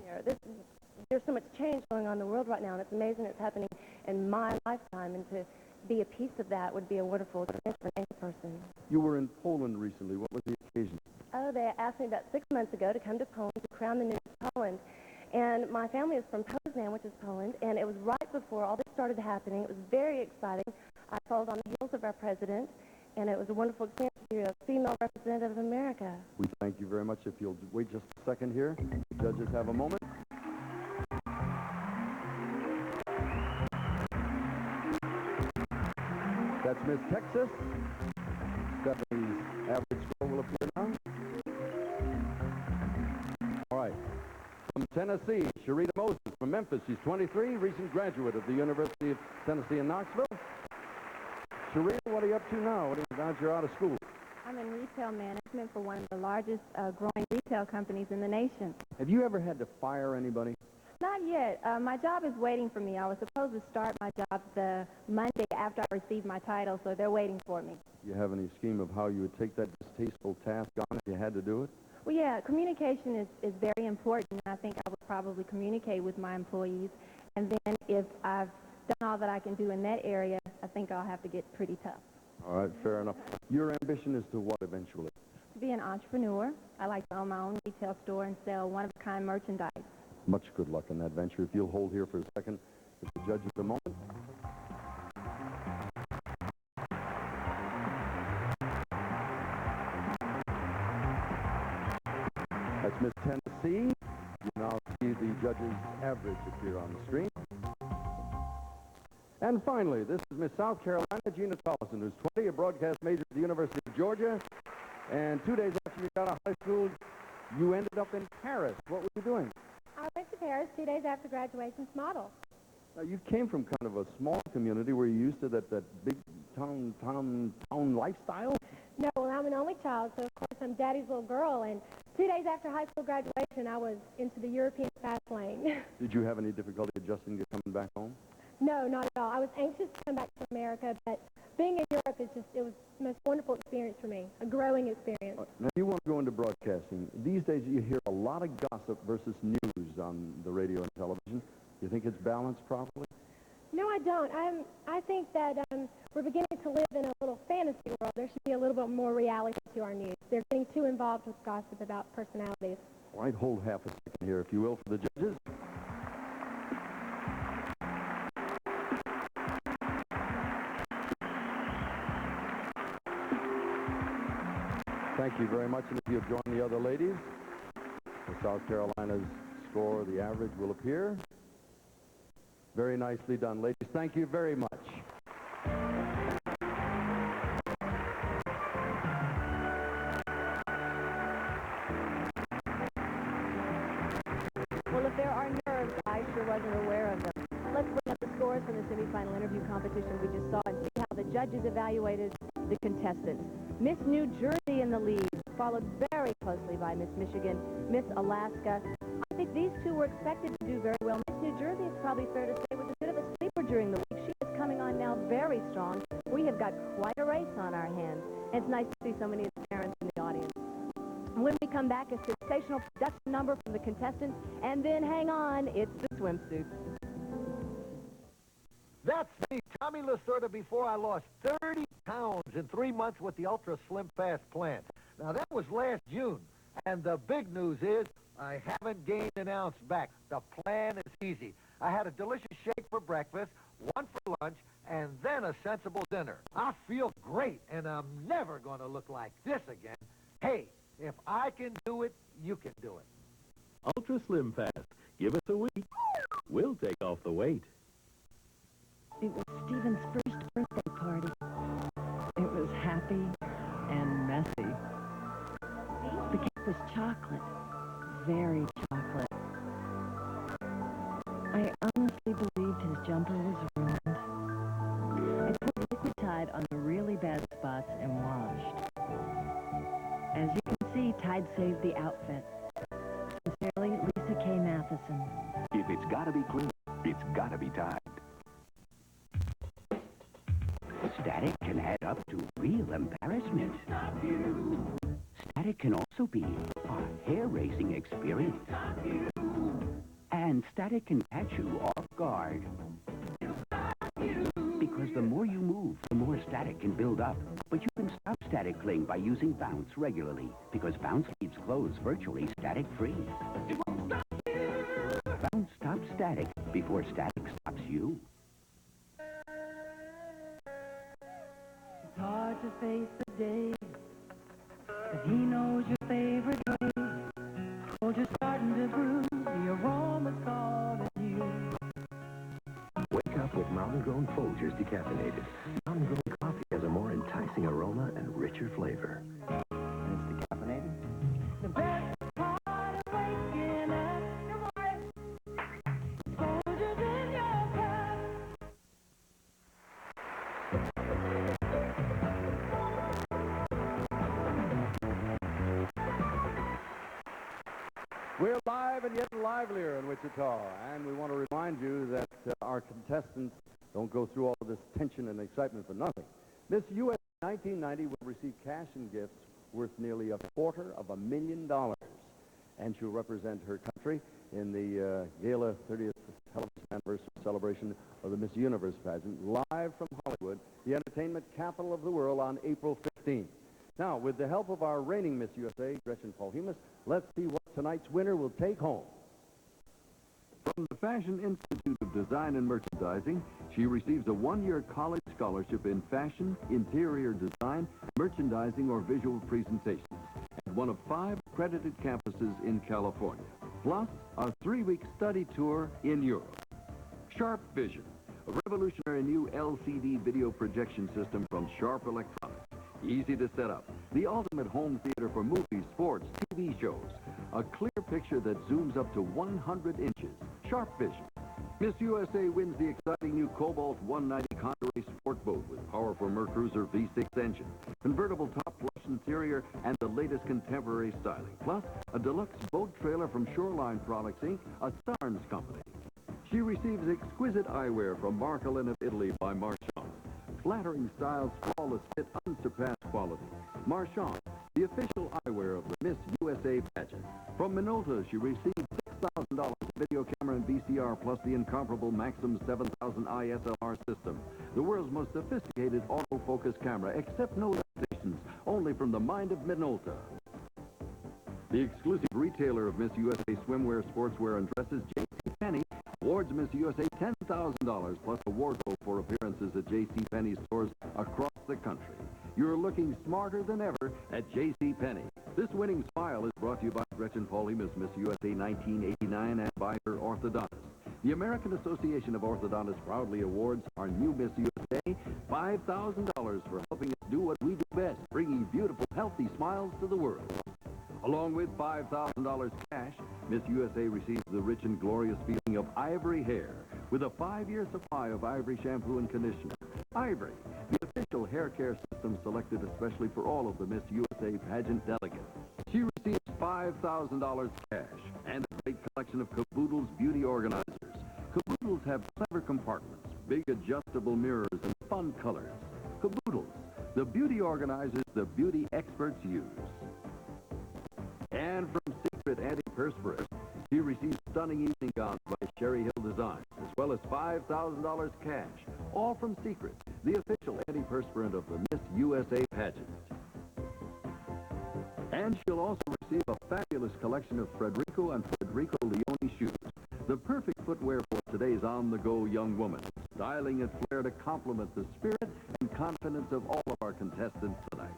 There's so much change going on in the world right now, and it's amazing it's happening in my lifetime, and to be a piece of that would be a wonderful experience for any person. You were in Poland recently. What was the occasion? Oh, they asked me about 6 months ago to come to Poland to crown the new Poland. And my family is from Poznan, which is Poland, and it was right before all this started happening. It was very exciting. I followed on the heels of our president, and it was a wonderful experience to be a female representative of America. We thank you very much. If you'll wait just a second here, the judges have a moment. That's Miss Texas. Stephanie's average score will appear now. All right. From Tennessee, Sharita Moses from Memphis. She's 23, recent graduate of the University of Tennessee in Knoxville. Sharita, what are you up to now? Now that you're out of school? I'm in retail management for one of the largest growing retail companies in the nation. Have you ever had to fire anybody? Not yet. My job is waiting for me. I was supposed to start my job the Monday after I received my title, so they're waiting for me. Do you have any scheme of how you would take that distasteful task on if you had to do it? Well, yeah, communication is very important. I think I would probably communicate with my employees, and then if I've done all that I can do in that area, I think I'll have to get pretty tough. All right, fair enough. Your ambition is to what eventually? To be an entrepreneur. I like to own my own retail store and sell one-of-a-kind merchandise. Much good luck in that venture. If you'll hold here for a second with the judges a moment. That's Miss Tennessee. You now see the judges' average appear on the screen. And finally, this is Miss South Carolina, Gina Tollison, who's 20, a broadcast major at the University of Georgia. And 2 days after you got out of high school, you ended up in Paris. What were you doing? I went to Paris 2 days after graduation to model. Now, you came from kind of a small community where you used to that big town lifestyle? No, well, I'm an only child, so of course I'm daddy's little girl. And 2 days after high school graduation, I was into the European fast lane. Did you have any difficulty adjusting to coming back home? No, not at all. I was anxious to come back to America, but being in Europe is just, it was the most wonderful experience for me, a growing experience. Now, you want to go into broadcasting. These days, you hear a lot of gossip versus news on the radio and television. You think it's balanced properly? No, I don't. I think that we're beginning to live in a little fantasy world. There should be a little bit more reality to our news. They're getting too involved with gossip about personalities. All right, hold half a second here, if you will, for the judges. Thank you very much, and if you'll join the other ladies, the South Carolina's score, the average, will appear. Very nicely done, ladies. Thank you very much. Well, if there are nerves, I sure wasn't aware of them. Let's bring up the scores from the semifinal interview competition we just saw and see how the judges evaluated the contestants. Miss New Jersey in the lead, followed very closely by Miss Michigan, Miss Alaska. I think these two were expected to do very well. Miss New Jersey, it's probably fair to say, was a bit of a sleeper during the week. She is coming on now very strong. We have got quite a race on our hands, and it's nice to see so many of the parents in the audience. When we come back, a sensational production number from the contestants, and then hang on, it's the swimsuits. That's me, Tommy Lasorda, before I lost 30 pounds in 3 months with the Ultra Slim Fast plant. Now, that was last June, and the big news is I haven't gained an ounce back. The plan is easy. I had a delicious shake for breakfast, one for lunch, and then a sensible dinner. I feel great, and I'm never going to look like this again. Hey, if I can do it, you can do it. Ultra Slim Fast. Give us a week. We'll take off the weight. It was Stephen's first birthday party. It was happy and messy. The cake was chocolate, very chocolate. I honestly believed his jumper was ruined. I put liquid Tide on the really bad spots and washed. As you can see, Tide saved the outfit. Sincerely, Lisa K. Matheson. If it's gotta be clean, it's gotta be Tide. Static can add up to real embarrassment. Static can also be a hair-raising experience. And static can catch you off guard. Because the more you move, the more static can build up. But you can stop static cling by using Bounce regularly, because Bounce keeps clothes virtually static-free. Bounce stops static before static stops you. It's hard to face the day, but he knows your favorite way. Cold, you're starting to brew, the aroma's calling you. Wake up with Mountain Grown Folgers decaffeinated. Mountain Grown coffee has a more enticing aroma and richer flavor. And it's decaffeinated? The best part of waking up, your wife, Folgers in your cup. We're live and yet livelier in Wichita, and we want to remind you that our contestants don't go through all of this tension and excitement for nothing. Miss USA 1990 will receive cash and gifts worth nearly $250,000, and she'll represent her country in the Gala 30th television anniversary celebration of the Miss Universe pageant, live from Hollywood, the entertainment capital of the world, on April 15th. Now, with the help of our reigning Miss USA, Gretchen Paul-Humus, let's see what tonight's winner will take home. From the Fashion Institute of Design and Merchandising, she receives a one-year college scholarship in fashion, interior design, merchandising, or visual presentations at one of 5 accredited campuses in California, plus a 3-week study tour in Europe. Sharp Vision, a revolutionary new LCD video projection system from Sharp Electronics. Easy to set up. The ultimate home theater for movies, sports, TV shows. A clear picture that zooms up to 100 inches. Sharp Vision. Miss USA wins the exciting new Cobalt 190 Condor sport boat with powerful Mercruiser V6 engine, convertible top-flush interior, and the latest contemporary styling. Plus, a deluxe boat trailer from Shoreline Products, Inc., a Starnes company. She receives exquisite eyewear from Marcolin of Italy by Marchand. Flattering styles, flawless fit, unsurpassed quality. Marchand, the official eyewear of the Miss USA pageant. From Minolta, she received $6,000 video camera and VCR, plus the incomparable Maxim 7000 ISLR system. The world's most sophisticated autofocus camera, except no limitations, only from the mind of Minolta. The exclusive retailer of Miss USA swimwear, sportswear, and dresses, JCPenney, awards Miss USA $10,000 plus a wardrobe for appearances at JCPenney stores across the country. You're looking smarter than ever at JCPenney. This winning smile is brought to you by Gretchen Pauly, Miss USA 1989, and by her orthodontist. The American Association of Orthodontists proudly awards our new Miss USA $5,000 for helping us do what we do best, bringing beautiful, healthy smiles to the world. Along with $5,000 cash, Miss USA receives the rich and glorious feeling of ivory hair with a 5-year supply of Ivory shampoo and conditioner. Ivory, the official hair care system selected especially for all of the Miss USA pageant delegates. She receives $5,000 cash and a great collection of Caboodle's beauty organizers. Caboodles have clever compartments, big adjustable mirrors, and fun colors. Caboodles, the beauty organizers the beauty experts use. And from Secret Antiperspirant, she receives stunning evening gowns by Sherry Hill Designs, as well as $5,000 cash, all from Secret, the official antiperspirant of the Miss USA pageant. And she'll also receive a fabulous collection of Federico and Federico Leone shoes, the perfect footwear for today's on-the-go young woman, styling and flair to complement the spirit and confidence of all of our contestants tonight.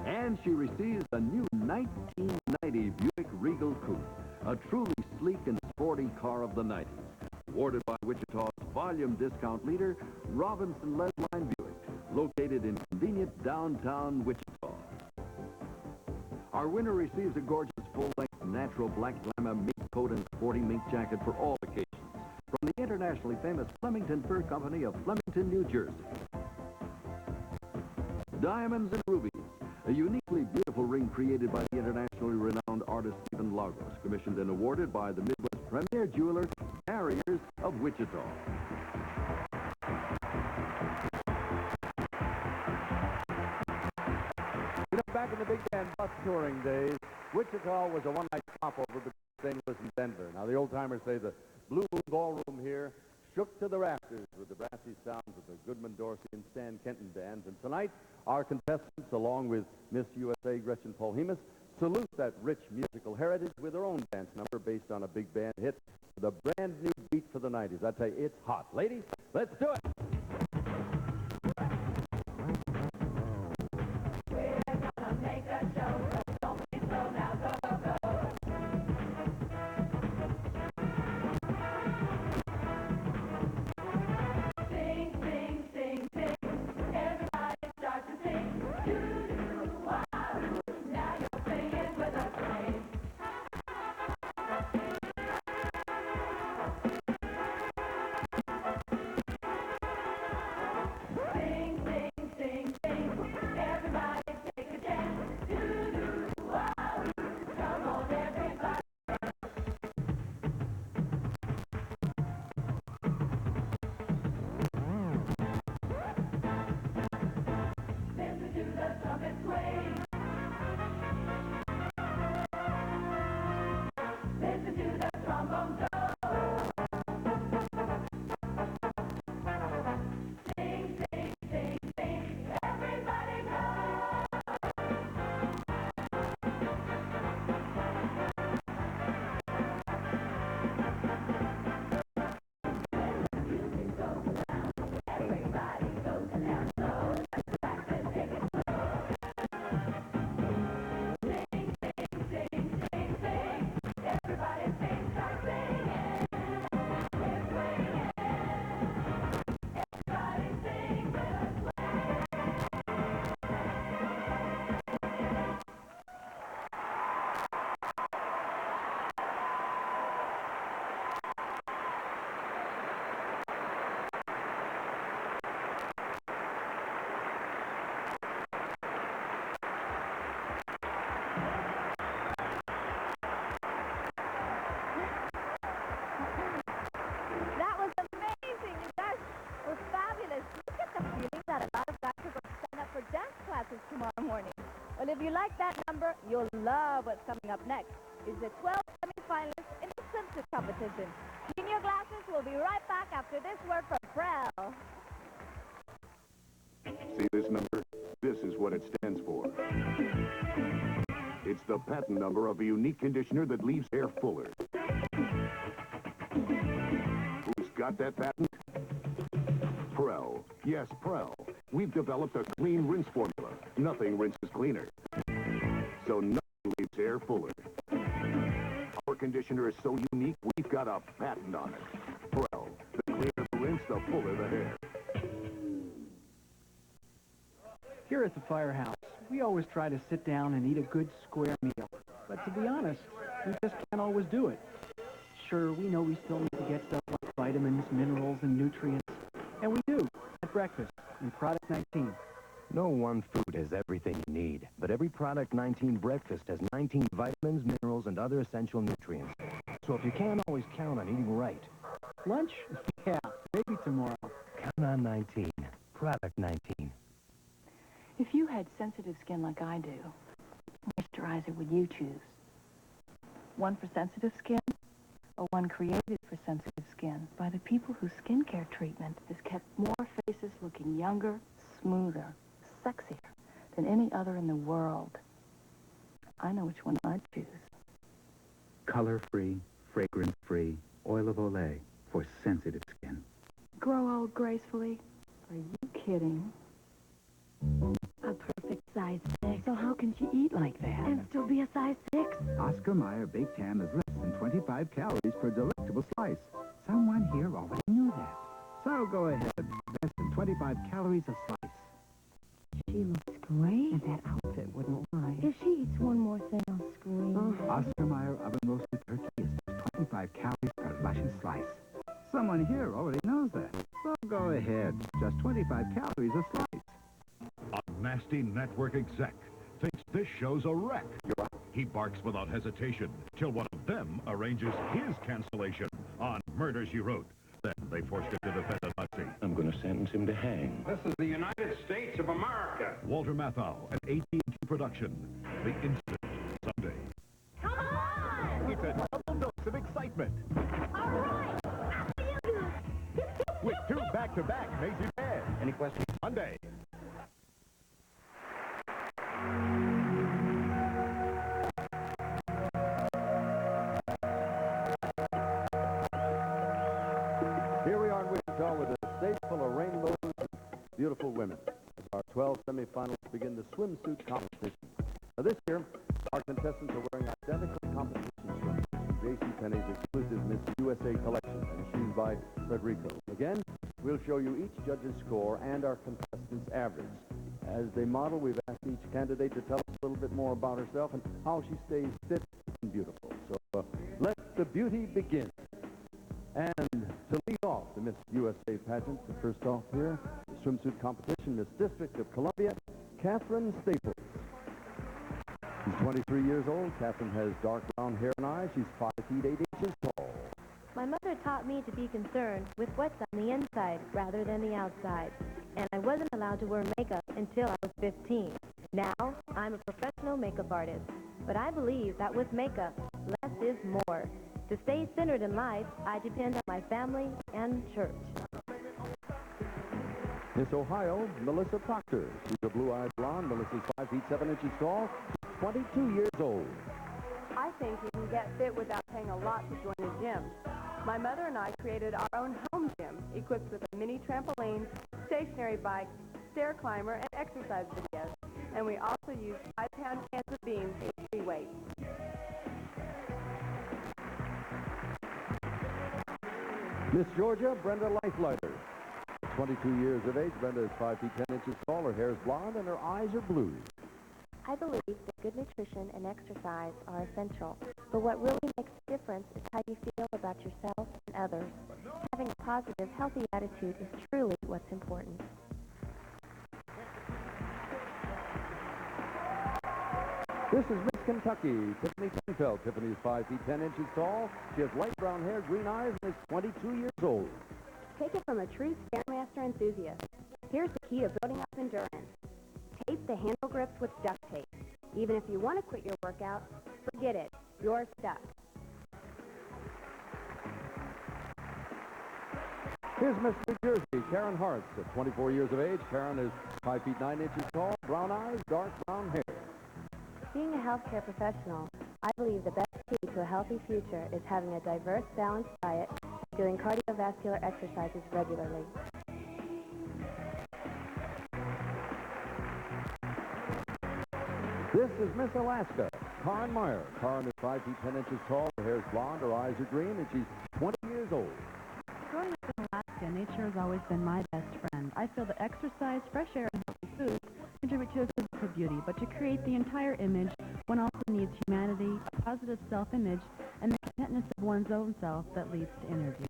And she receives a new 1990 Buick Regal Coupe, a truly sleek and sporty car of the 90s, awarded by Wichita's volume discount leader, Robinson Ledline Buick, located in convenient downtown Wichita. Our winner receives a gorgeous full-length natural black glamour mink coat and sporting mink jacket for all occasions from the internationally famous Flemington Fur Company of Flemington, New Jersey. Diamonds and Rubies, a uniquely beautiful ring created by the internationally renowned artist Stephen Lagos, commissioned and awarded by the Midwest premier jeweler, Barriers of Wichita. You know, back in the big band bus touring days, Wichita was a one-night stopover between St. Louis and Denver. Now, the old-timers say the Blue Moon Ballroom here shook to the rafters with the brassy sounds of the Goodman Dorsey and Stan Kenton bands. And tonight, our contestants, along with Miss USA Gretchen Polhemus, salute that rich musical heritage with their own dance number based on a big band hit with a brand new beat for the 90s. I tell you, it's hot. Ladies, let's do it. glasses tomorrow morning. Well, if you like that number, you'll love what's coming up next. Is the 12 semifinalists in the swimsuit competition. Clean your glasses. We'll be right back after this word from Prel. See this number? This is what it stands for. It's the patent number of a unique conditioner that leaves hair fuller. Who's got that patent? Prel. Yes, Prel. We've developed a clean rinse formula. Nothing rinses cleaner. So nothing leaves hair fuller. Our conditioner is so unique, we've got a patent on it. Prel. The cleaner the rinse, the fuller the hair. Here at the firehouse, we always try to sit down and eat a good square meal. But to be honest, we just can't always do it. Sure, we know we still need to get stuff like vitamins, minerals, and nutrients. And we do, at breakfast, in Product 19. No one food has everything you need, but every Product 19 breakfast has 19 vitamins, minerals, and other essential nutrients. So if you can't always count on eating right, Lunch? Yeah, maybe tomorrow. count on 19. Product 19. If you had sensitive skin like I do, which moisturizer would you choose? One for sensitive skin, or one created for sensitive skin by the people whose skincare treatment has kept more faces looking younger, smoother, sexier than any other in the world? I know which one I'd choose. Color-free, fragrance-free, oil of Olay for sensitive skin. Grow old gracefully? Are you kidding? A perfect size 6. So how can she eat like that? And still be a size 6? Oscar Mayer baked ham is less than 25 calories per delectable slice. Someone here already knew that. So go ahead. Less than 25 calories a slice. She looks great. And that outfit wouldn't lie. If she eats one more thing, I'll scream. Oscar Mayer oven roasted turkey is just 25 calories per luscious slice. Someone here already knows that. So go ahead. Just 25 calories a slice. A nasty network exec thinks this show's a wreck. He barks without hesitation till one of them arranges his cancellation on Murder, She Wrote. Then they force him to defend a Nazi. I'm going to sentence him to hang. This is the United States of America. Walter Matthau, an AT&T production. The Incident, Sunday. Come on! It's a double dose of excitement. All right! With two back-to-back Macy's ads. Any questions? Monday. Here we are in Wichita with a stage full of rainbows and beautiful women. As our 12 semifinalists begin the swimsuit competition. Now this year, our contestants are wearing identical competition shirts from JCPenney's exclusive Miss USA collection and shoes by Frederico. Again, we'll show you each judge's score and our contestant's average. As they model, we've asked each candidate to tell us a little bit more about herself and how she stays fit and beautiful. So let the beauty begin. And to lead off the Miss USA pageant, first off here, the swimsuit competition, Miss District of Columbia, Catherine Staples. She's 23 years old. Catherine has dark brown hair and eyes. She's 5 feet 8 inches tall. My mother taught me to be concerned with what's on the inside rather than the outside. And I wasn't allowed to wear makeup until I was 15. Now, I'm a professional makeup artist. But I believe that with makeup, less is more. To stay centered in life, I depend on my family and church. Miss Ohio, Melissa Proctor. She's a blue-eyed blonde. Melissa's 5 feet 7 inches tall. She's 22 years old. I think you can get fit without paying a lot to join a gym. My mother and I created our own home gym, equipped with a mini trampoline, stationary bike, stair climber, and exercise videos. And we also use 5-pound cans of beans for free weights. Miss Georgia, Brenda Leifleiter. 22 years of age, Brenda is 5 feet 10 inches tall. Her hair is blonde and her eyes are blue. I believe that good nutrition and exercise are essential, but what really makes a difference is how you feel about yourself and others. Having a positive, healthy attitude is truly what's important. This is Miss Kentucky, Tiffany Penfeld. Tiffany is 5 feet 10 inches tall. She has light brown hair, green eyes, and is 22 years old. Take it from a true Stairmaster enthusiast. Here's the key to building up endurance. Tape the handle grips with duct tape. Even if you want to quit your workout, forget it. You're stuck. Here's Miss New Jersey, Karen Hartz. At 24 years of age, Karen is 5 feet 9 inches tall, brown eyes, dark brown hair. Being a healthcare professional, I believe the best key to a healthy future is having a diverse, balanced diet, doing cardiovascular exercises regularly. This is Miss Alaska, Karen Meyer. Karen is 5 feet 10 inches tall, her hair is blonde, her eyes are green, and she's 20 years old. Growing up in Alaska, nature has always been my best friend. I feel that exercise, fresh air, and healthy foods contribute to a physical beauty, but to create the entire image, one also needs humanity, a positive self-image, and the contentness of one's own self that leads to inner beauty.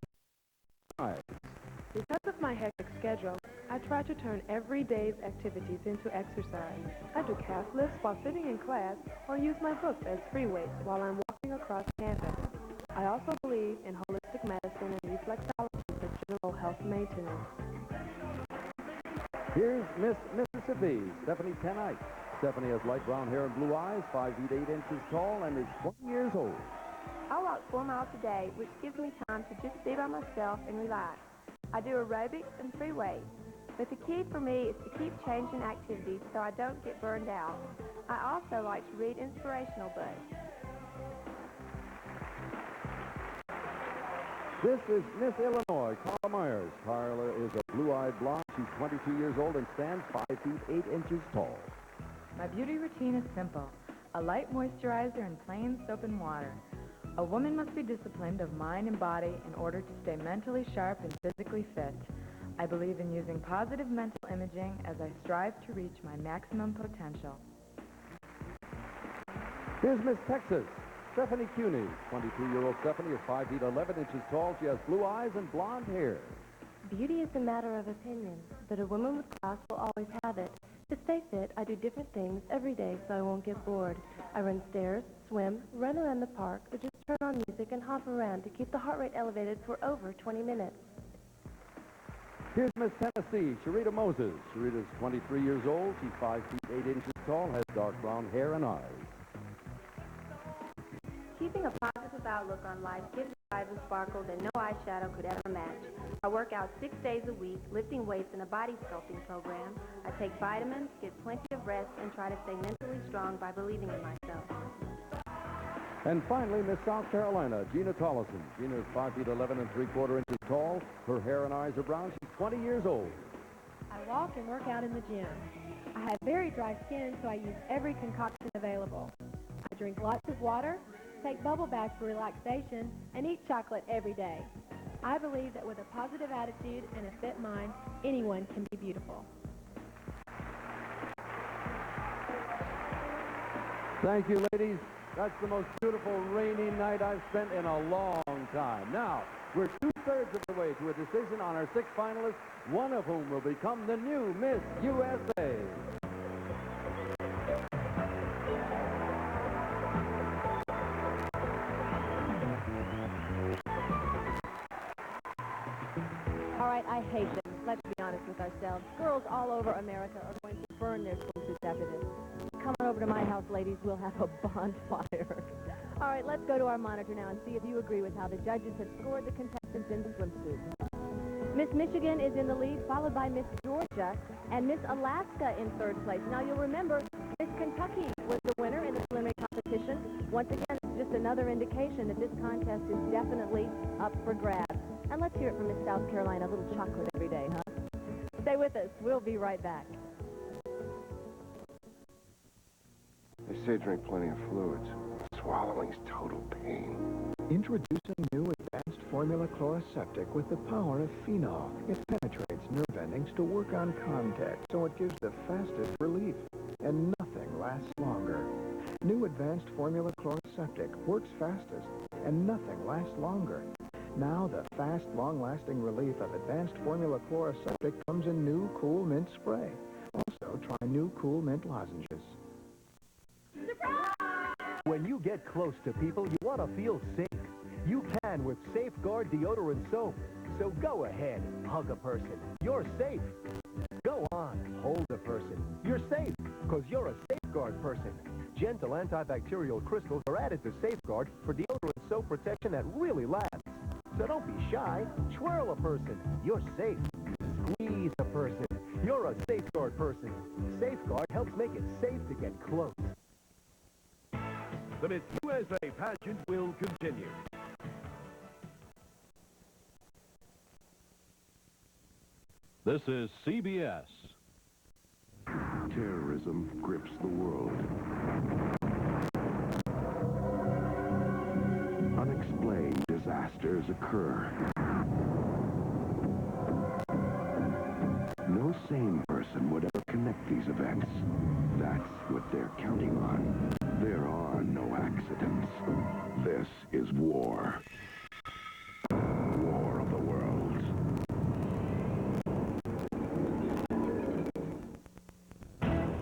Because of my hectic schedule, I try to turn every day's activities into exercise. I do calf lifts while sitting in class or use my books as free weights while I'm walking across campus. I also believe in holistic medicine and reflexology for general health maintenance. Here's Miss Mississippi, Stephanie Tenite. Stephanie has light brown hair and blue eyes, 5 feet 8 inches tall, and is 20 years old. I walk 4 miles a day, which gives me time to just be by myself and relax. I do aerobics and free weights, but the key for me is to keep changing activities so I don't get burned out. I also like to read inspirational books. This is Miss Illinois, Carla Myers. Carla is a blue-eyed blonde. She's 22 years old and stands 5 feet 8 inches tall. My beauty routine is simple. A light moisturizer and plain soap and water. A woman must be disciplined of mind and body in order to stay mentally sharp and physically fit. I believe in using positive mental imaging as I strive to reach my maximum potential. Here's Miss Texas, Stephanie Cuney. 22-year-old Stephanie is 5 feet 11 inches tall. She has blue eyes and blonde hair. Beauty is a matter of opinion, but a woman with class will always have it. To stay fit, I do different things every day so I won't get bored. I run stairs, swim, run around the park, or just turn on music and hop around to keep the heart rate elevated for over 20 minutes. Here's Miss Tennessee, Sharita Moses. Sharita's 23 years old. She's 5 feet 8 inches tall, has dark brown hair and eyes. Keeping a positive outlook on life gives me eyes and sparkle that no eyeshadow could ever match. I work out 6 days a week, lifting weights in a body sculpting program. I take vitamins, get plenty of rest, and try to stay mentally strong by believing in myself. And finally, Miss South Carolina, Gina Tollison. Gina is 5 feet 11 and 3/4 inches tall. Her hair and eyes are brown. She's 20 years old. I walk and work out in the gym. I have very dry skin, so I use every concoction available. I drink lots of water, take bubble baths for relaxation, and eat chocolate every day. I believe that with a positive attitude and a fit mind, anyone can be beautiful. Thank you, ladies. That's the most beautiful rainy night I've spent in a long time. Now, we're 2/3 of the way to a decision on our 6 finalists, one of whom will become the new Miss USA. All right, I hate this. Let's be honest with ourselves. Girls all over America are going to burn their swimsuits after this. Come on over to my house, ladies. We'll have a bonfire. All right, let's go to our monitor now and see if you agree with how the judges have scored the contestants in the swimsuits. Miss Michigan is in the lead, followed by Miss Georgia and Miss Alaska in 3rd place. Now, you'll remember Miss Kentucky was the winner in the preliminary competition. Once again, it's just another indication that this contest is definitely up for grabs. And let's hear it from Miss South Carolina, a little chocolate every day, huh? Stay with us. We'll be right back. They say drink plenty of fluids. Swallowing's total pain. Introducing new advanced formula chloroseptic with the power of phenol. It penetrates nerve endings to work on contact, so it gives the fastest relief. And nothing lasts longer. New advanced formula chloroseptic works fastest, and nothing lasts longer. Now the fast, long-lasting relief of advanced formula chloroseptic comes in new Cool Mint spray. Also, try new Cool Mint lozenges. When you get close to people, you want to feel safe. You can with Safeguard deodorant soap. So go ahead, hug a person. You're safe. Go Go on, hold the person. You're safe, because you're a Safeguard person. Gentle antibacterial crystals are added to Safeguard for deodorant soap protection that really lasts. So don't be shy. Twirl a person. You're safe. Squeeze a person. You're a Safeguard person. Safeguard helps make it safe to get close. The Miss USA pageant will continue. This is CBS. Terrorism grips the world. Unexplained disasters occur. No sane person would ever connect these events. That's what they're counting on. There are no accidents. This is war. War of the worlds.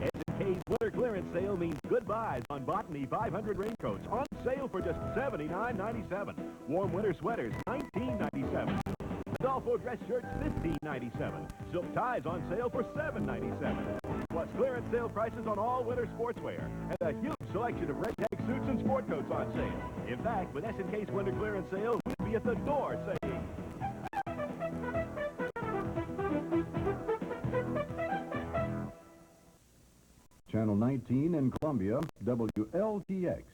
S&K's winter clearance sale means goodbyes on Botany 500 raincoats on sale for just $79.97. Warm winter sweaters, $19.97. Adolfo dress shirts, $15.97. Silk ties on sale for $7.97. Plus clearance sale prices on all winter sportswear and a huge selection of red tag suits and sport coats on sale. In fact, with S&K's winter clearance sale, we'll be at the door saying... Channel 19 in Columbia, WLTX.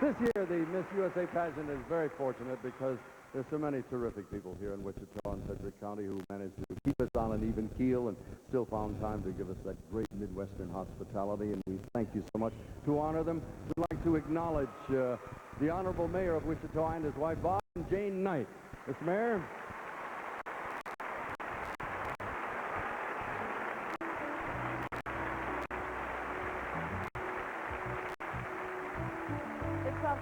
This year, the Miss USA pageant is very fortunate because there's so many terrific people here in Wichita and Sedgwick County who managed to keep us on an even keel and still found time to give us that great Midwestern hospitality, and we thank you so much. To honor them, we'd like to acknowledge the Honorable Mayor of Wichita and his wife, Bob and Jane Knight. Mr. Mayor.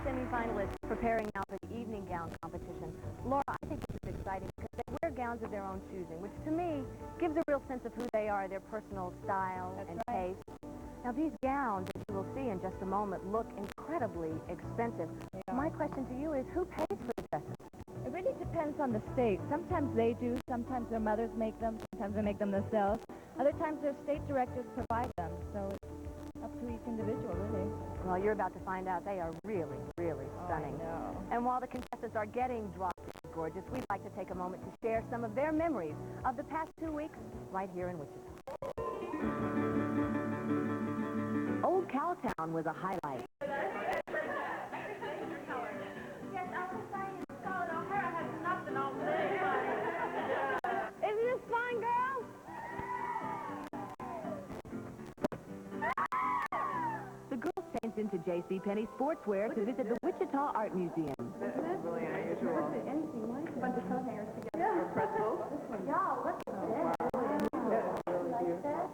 Semi-finalists preparing now for the evening gown competition. Laura, I think this is exciting because they wear gowns of their own choosing, which to me gives a real sense of who they are, their personal style and taste. Now, these gowns, as you will see in just a moment, look incredibly expensive. My question to you is, who pays for the dresses? It really depends on the state. Sometimes they do, sometimes their mothers make them, sometimes they make them themselves. Other times their state directors provide them, so it's up to each individual, really. Well, you're about to find out they are really, really stunning. I know. And while the contestants are getting dropped gorgeous, we'd like to take a moment to share some of their memories of the past 2 weeks right here in Wichita. Old Cowtown was a highlight. Isn't this fun, girls? The girls changed into JCPenney sportswear to visit the Wichita Art Museum. This is really unusual. Anything like it. Bunch of coat hangers together for pretzels. Yeah, look at this. Like that?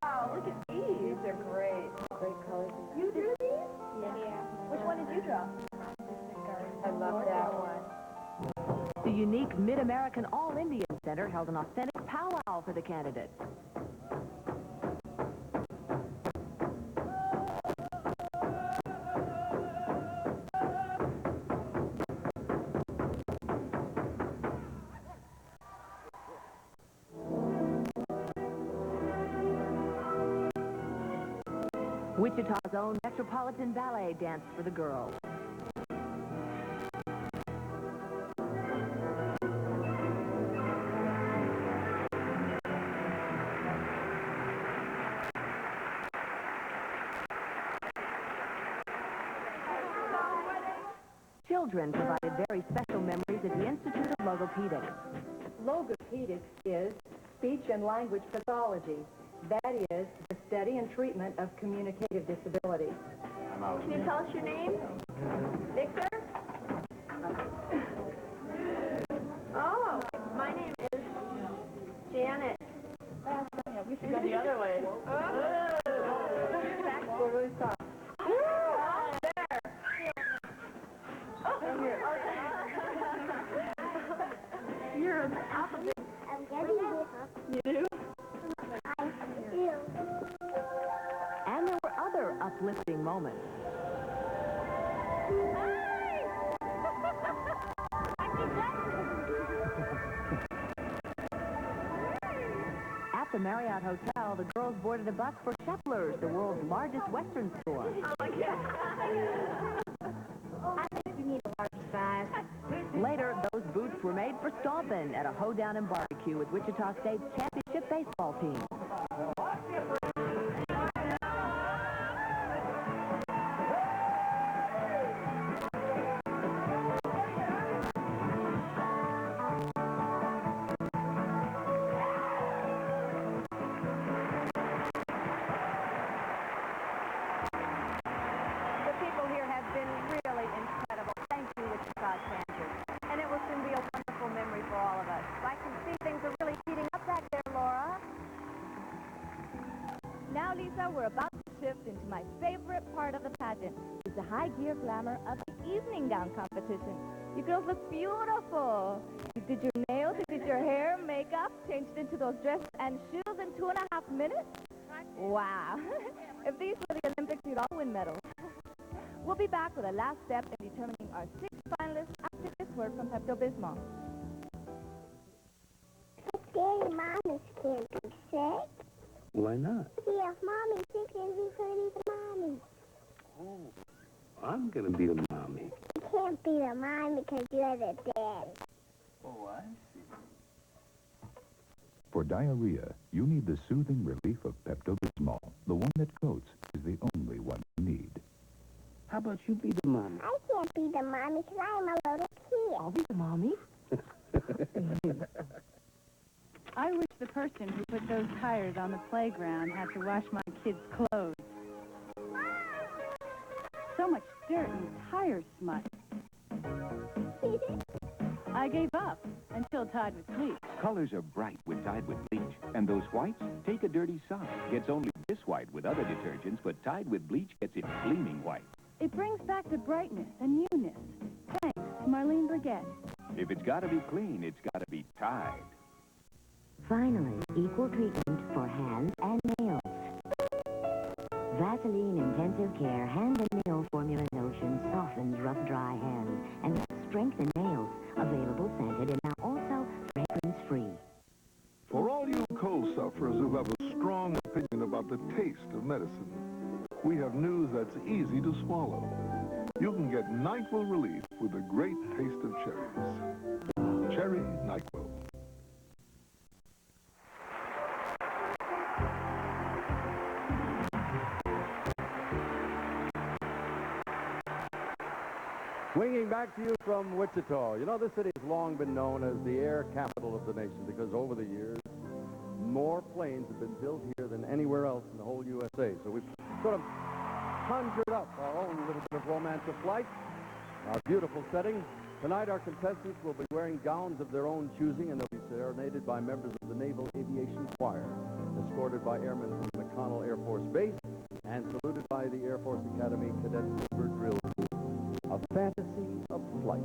Wow, look at these. These are great. Great colors. You drew these? Yeah. Which one did you draw? I love that one. The unique Mid-American All-Indian Center held an authentic powwow for the candidates. Wichita's own Metropolitan Ballet danced for the girls. Children provided very special memories at the Institute of Logopedics. Logopedics is speech and language pathology. That is the study and treatment of communicative disability. Can you tell us your name? Victor? Oh, my name is Janet. We should go the other way. We're really soft. You're an alphabet. You do? And there were other At the Marriott Hotel, the girls boarded a bus for Sheplers, the world's largest Western store. I think you need a large size. Later, those boots were made for stomping at a hoedown and barbecue with Wichita State's championship baseball team. The people here have been really incredible. Thank you, Wichita, Kansas. And it will soon be a wonderful memory for all of us. I can see things are really heating up back there, Laura. Now, Lisa, we're about to shift into my favorite part of the pageant. It's the high-gear glamour of the evening gown competition. You girls look beautiful. You did your nails, you did your hair, makeup, changed into those dresses and shoes in 2.5 minutes? Wow. If these were the Olympics, you'd all win medals. We'll be back with a last step in determining our 6 finalists after this word from Pepto-Bismol. Daddy, Mommy's can't be sick. Why not? Yeah, if Mommy's sick, then who's going to be the mommy? Oh, I'm going to be the mommy. You can't be the mommy because you're the daddy. Oh, I see. For diarrhea, you need the soothing relief of Pepto-Bismol. The one that coats is the only one you need. How about you be the mommy? I can't be the mommy because I'm a little kid. I'll be the mommy. I wish the person who put those tires on the playground had to wash my kids' clothes. So much dirt and tire smut. I gave up until tied with bleach. Colors are bright when dyed with bleach. And those whites? Take a dirty sock. Gets only this white with other detergents, but tied with bleach gets it gleaming white. It brings back the brightness and newness. Thanks to Marlene Brigette. If it's got to be clean, it's got to be Tide. Finally, equal treatment for hands and nails. Vaseline Intensive Care Hand and Nail Formula Lotion softens rough, dry hands and strengthens nails. Available scented and now also fragrance-free. For all you cold sufferers who have a strong opinion about the taste of medicine, we have news that's easy to swallow. You can get NyQuil relief with the great taste of cherries. Cherry NyQuil. Swinging back to you from Wichita. You know, this city has long been known as the air capital of the nation because over the years, more planes have been built here than anywhere else in the whole USA. So we've sort of conjured up our own little bit of romance of flight, our beautiful setting. Tonight, our contestants will be wearing gowns of their own choosing, and they'll be serenaded by members of the Naval Aviation Choir, escorted by airmen from McConnell Air Force Base, and saluted by the Air Force Academy Cadet Silver Drill School. A fantasy of flight.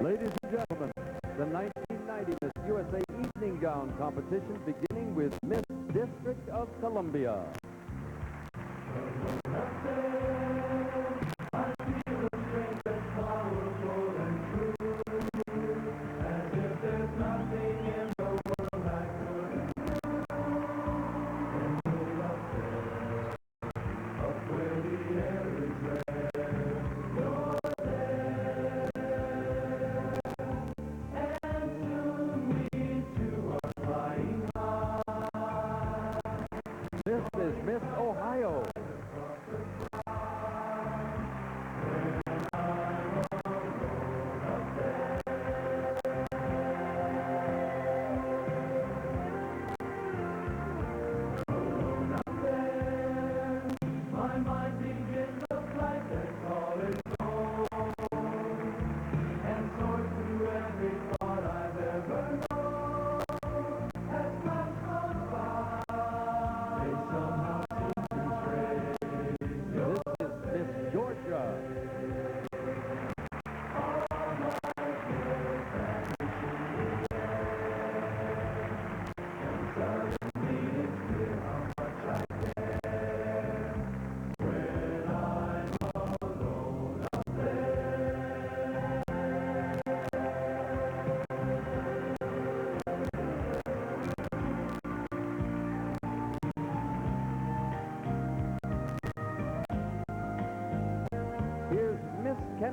Ladies and gentlemen, the 1990 Miss USA Evening Gown Competition beginning with Miss District of Columbia. This is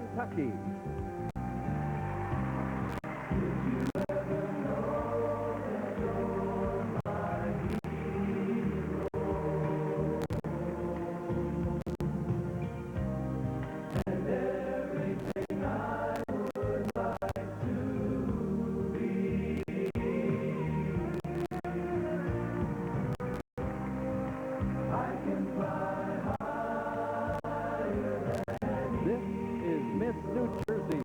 Kentucky. This is Miss New Jersey.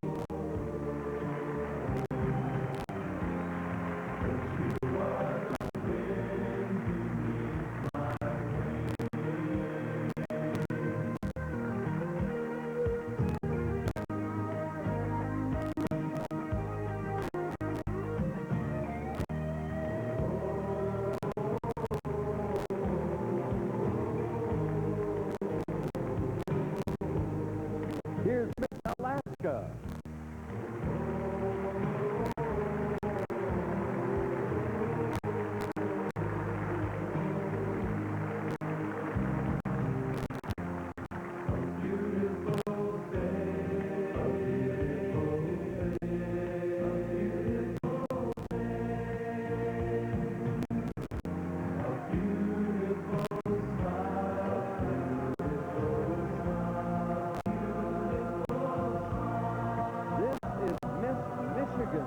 Here's Miss Alaska. This is Miss Michigan.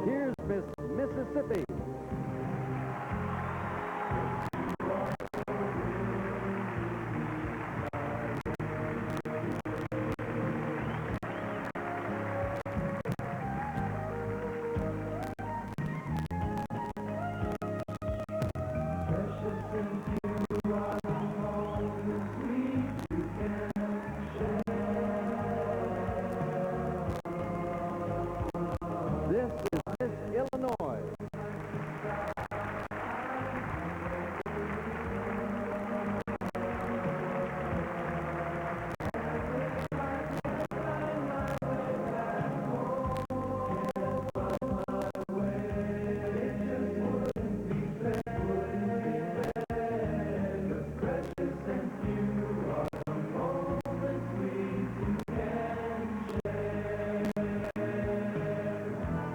Here's Miss Mississippi. This is Miss Illinois.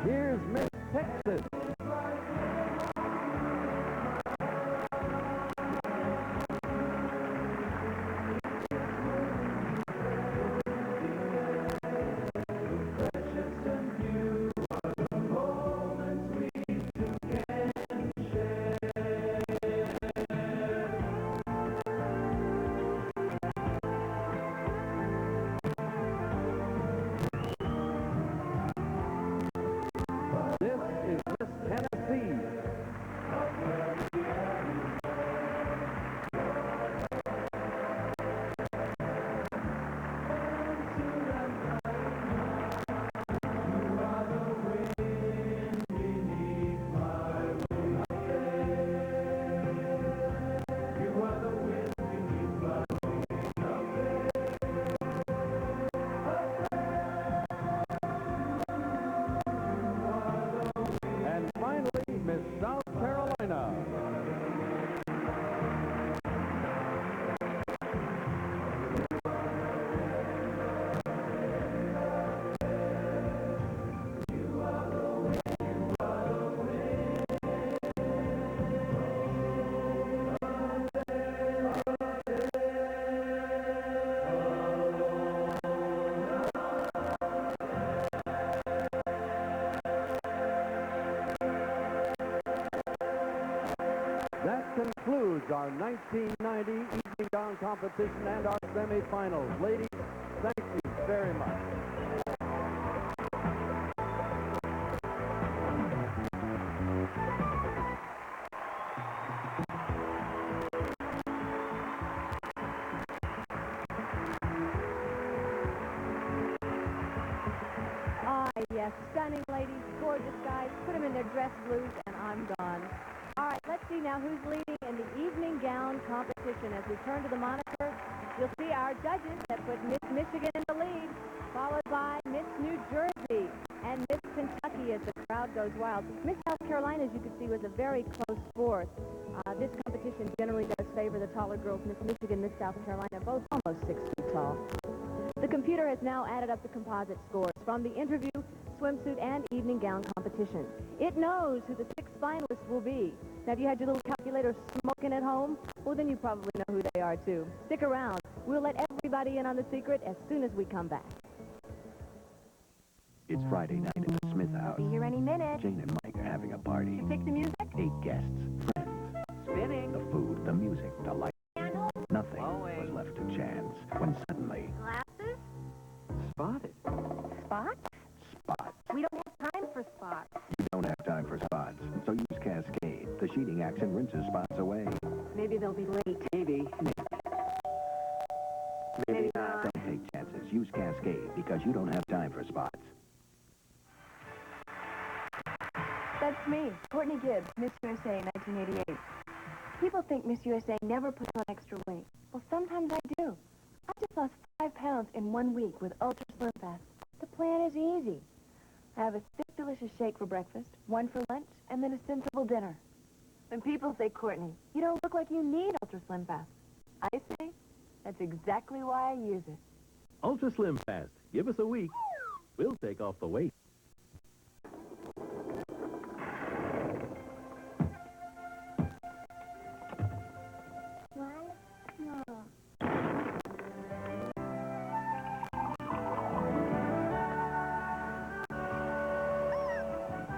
Here's Miss Texas. This is Miss Tennessee. And finally, Miss South Carolina. That concludes our 1990 evening gown competition and our semifinals. Ladies, thank you very much. yes, stunning ladies, gorgeous guys, put them in their dress blues, and I'm gone. All right, let's see now who's leading in the evening gown competition. As we turn to the monitor, you'll see our judges that put Miss Michigan in the lead, followed by Miss New Jersey and Miss Kentucky as the crowd goes wild. Miss South Carolina, as you can see, was a very close fourth. This competition generally does favor the taller girls, Miss Michigan, Miss South Carolina, both almost 6 feet tall. The computer has now added up the composite scores from the interview, swimsuit, and evening gown competition. It knows who the 6 finalists will be. Now, if you had your little calculator smoking at home, well, then you probably know who they are, too. Stick around. We'll let everybody in on the secret as soon as we come back. It's Friday night at the Smith house. Be here any minute. Jane and Mike are having a party. You pick the music? 8 guests, friends. Spinning. The food, the music, the light. Nothing was left to chance when suddenly... Glasses? Spotted. Spots? Spots. We don't have time for spots. You don't have time for spots, so use Cascade. The sheeting action rinses spots away. Maybe they'll be late. Maybe not. Don't take chances. Use Cascade because you don't have time for spots. That's me, Courtney Gibbs, Miss USA 1988. People think Miss USA never puts on extra weight. Well, sometimes I do. I just lost 5 pounds in 1 week with Ultra Slim Fast. The plan is easy. I have a thick, delicious shake for breakfast, 1 for lunch, and then a sensible dinner. When people say, Courtney, you don't look like you need Ultra Slim Fast, I say, that's exactly why I use it. Ultra Slim Fast. Give us a week. We'll take off the weight.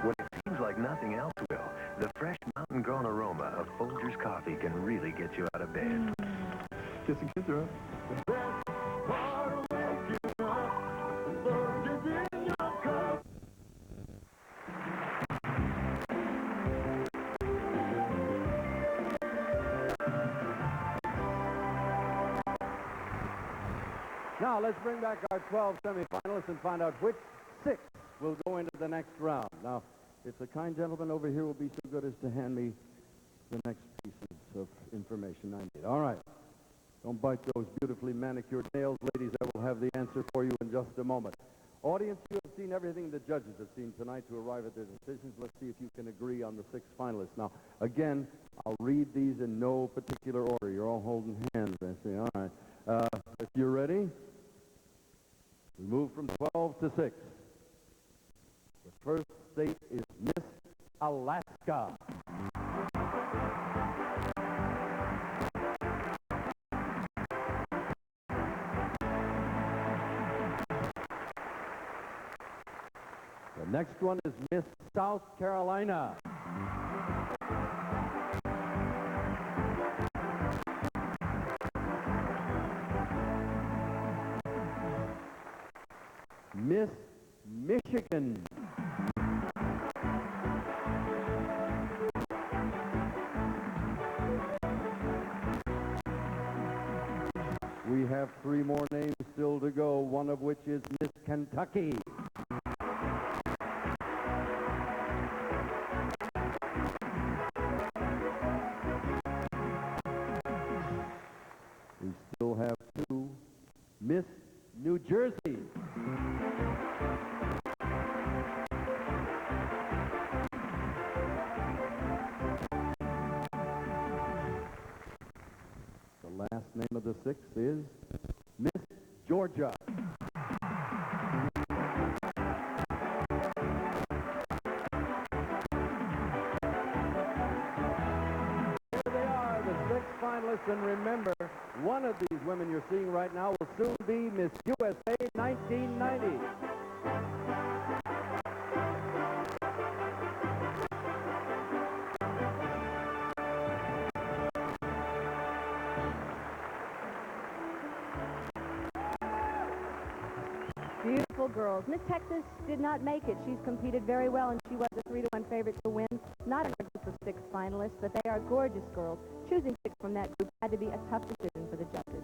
When it seems like nothing else will, the fresh mountain-grown aroma of Folgers coffee can really get you out of bed. Kiss and kiss her. Now, let's bring back our 12 semifinalists and find out which 6 will go into the next round. Now, if the kind gentleman over here will be so good as to hand me the next pieces of information I need. All right. Don't bite those beautifully manicured nails, ladies. I will have the answer for you in just a moment. Audience, you have seen everything the judges have seen tonight to arrive at their decisions. Let's see if you can agree on the 6 finalists. Now, again, I'll read these in no particular order. You're all holding hands, I see. All right. If you're ready, we move from 12 to 6. The first state is Miss Alaska. The next one is Miss South Carolina. Miss Michigan. We have 3 more names still to go, one of which is Miss Kentucky. We still have 2, Miss New Jersey. The last name of the 6th is Miss Georgia. Here they are, the 6 finalists, and remember, one of these women you're seeing right now will soon be Miss USA 1990. Beautiful girls. Miss Texas did not make it. She's competed very well, and she was a 3-to-1 favorite to win. Not in a group of 6 finalists, but they are gorgeous girls. Choosing 6 from that group had to be a tough decision for the judges.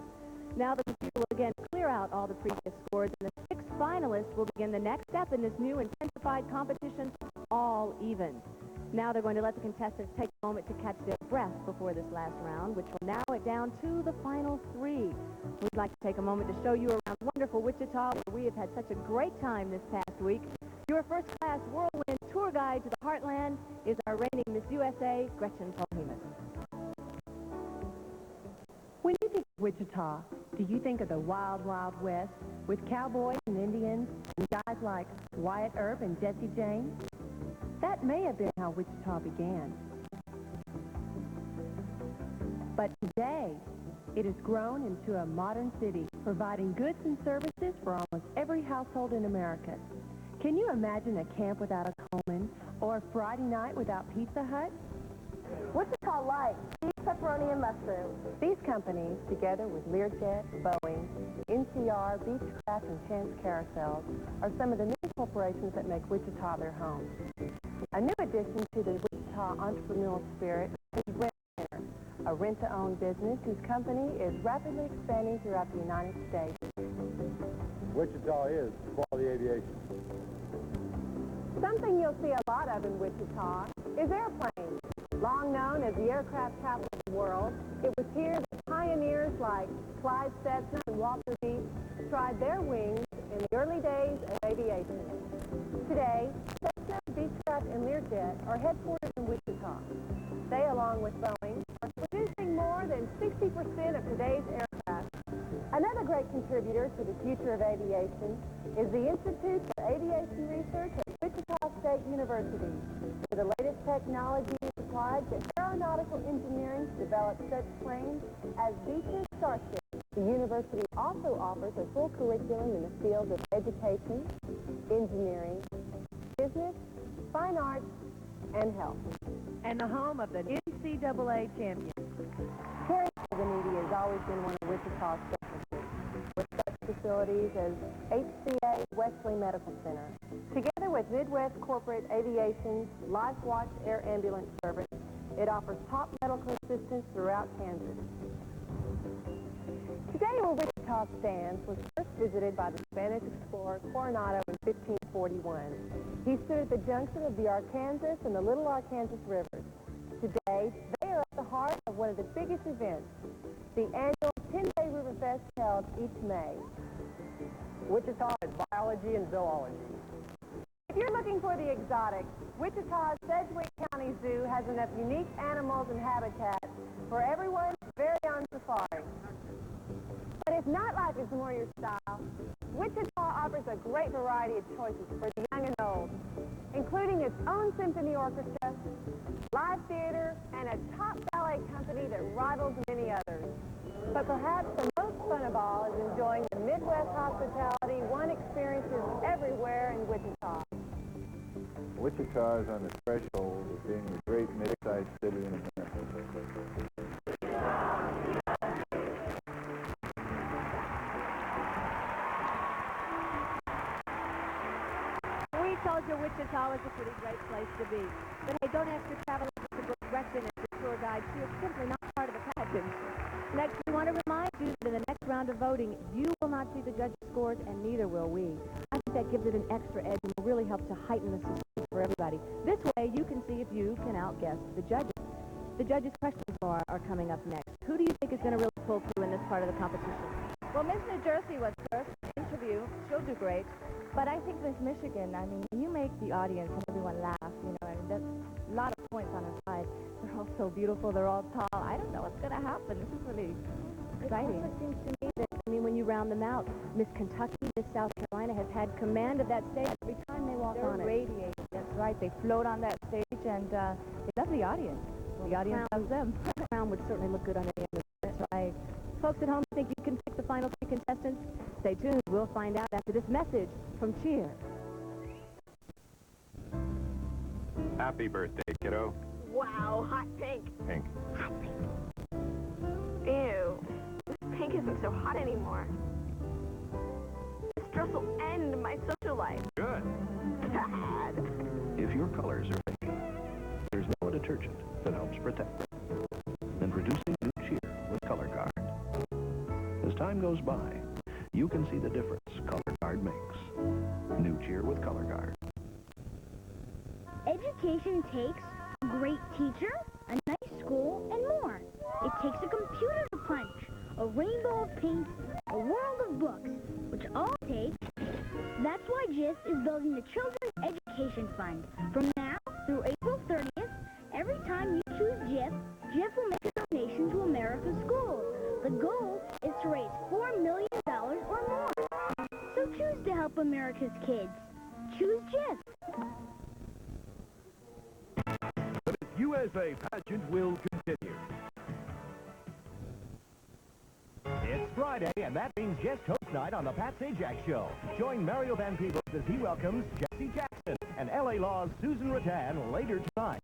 Now the computer will again clear out all the previous scores, and the 6 finalists will begin the next step in this new and Now they're going to let the contestants take a moment to catch their breath before this last round, which will narrow it down to the final three. We'd like to take a moment to show you around wonderful Wichita, where we have had such a great time this past week. Your first-class whirlwind tour guide to the Heartland is our reigning Miss USA, Gretchen Polhemus. When you think of Wichita, do you think of the wild, wild West with cowboys and Indians and guys like Wyatt Earp and Jesse James? That may have been how Wichita began. But today, it has grown into a modern city, providing goods and services for almost every household in America. Can you imagine a camp without a Coleman or a Friday night without Pizza Hut? Wichita Light, beef, pepperoni, and mushroom. These companies, together with Learjet, Boeing, NCR, Beechcraft, and Chance Carousels, are some of the many corporations that make Wichita their home. A new addition to the Wichita entrepreneurial spirit is Rent Center, a rent-to-own business whose company is rapidly expanding throughout the United States. Wichita is quality aviation. Something you'll see a lot of in Wichita is airplanes. Long known as the aircraft capital of the world, it was here that pioneers like Clyde Cessna and Walter Beech tried their wings in the early days of aviation. Today, Cessna, Beechcraft, and Learjet are headquartered in Wichita. They, along with Boeing, are producing more than 60% of today's aircraft. Another great contributor to the future of aviation is the Institute for Aviation Research at Wichita State University, where the latest technology is applied to aeronautical engineering to develop such planes as Beech's Starship. The university also offers a full curriculum in the fields of education, engineering, business, fine arts, and health. And the home of the NCAA champions. Caring for the needy has always been one of Wichita's specialties, with such facilities as HCA Wesley Medical Center. Together with Midwest Corporate Aviation's LifeWatch Air Ambulance Service, it offers top medical assistance throughout Kansas. Today, where Wichita stands was first visited by the Spanish explorer Coronado in 1541. He stood at the junction of the Arkansas and the Little Arkansas Rivers. Today, they are at the heart of one of the biggest events, the annual 10-day River Fest held each May. Wichita is biology and zoology. If you're looking for the exotic, Wichita's Sedgwick County Zoo has enough unique animals and habitats for everyone's very own safari. But if nightlife is more your style, Wichita offers a great variety of choices for the young and old, including its own symphony orchestra, live theater, and a top ballet company that rivals many others. But perhaps the most fun of all is enjoying the Midwest hospitality one experiences everywhere in Wichita. Wichita is on the threshold of being the great mid-sized city in America. We told you Wichita was a pretty great place to be. But hey, don't ask your travel agent to book Gretchen as your tour guide. She is simply not part of the pageant. Next, we want to remind you that in the next round of voting, you will not see the judges' scores, and neither will we. I think that gives it an extra edge and will really help to heighten the suspense for everybody. This way, you can see if you can outguess the judges. The judges' questions are coming up next. Who do you think is going to really pull through in this part of the competition? Well, Miss New Jersey was first. Interview. She'll do great. But I think Miss Michigan, I mean, you make the audience and everyone laugh, you know, and that's a lot of points on her side. They're all so beautiful. They're all tall. I don't know what's going to happen. This is really exciting. It also seems to me that, I mean, when you round them out, Miss Kentucky, Miss South Carolina has had command of that stage every time they walk on it. They're radiating. That's right. They float on that stage, and they love the audience. Well, the audience loves them. The crown would certainly look good on any other. That's right. Folks at home think you can pick the final three contestants? Stay tuned. We'll find out after this message from Cheer. Happy birthday, kiddo. Wow, hot pink. Pink. Hot pink. Ew. This pink isn't so hot anymore. This dress will end my social life. Good. Sad. If your colors are fading, there's no detergent that helps protect them than producing new cheer with Color Guard. As time goes by, you can see the difference Color Guard makes. New cheer with Color Guard. Education takes great teacher, a nice school, and more. It takes a computer to punch, a rainbow of paint, a world of books, which all take. That's why GIF is building the Children's Education Fund. From now through April 30th, every time you choose GIF, GIF will make a donation to America's schools. The goal is to raise $4 million or more. So choose to help America's kids. Choose GIF. The Miss USA pageant will continue. It's Friday, and that means guest host night on the Pat Sajak Show. Join Mario Van Peebles as he welcomes Jesse Jackson and L.A. Law's Susan Rattan later tonight.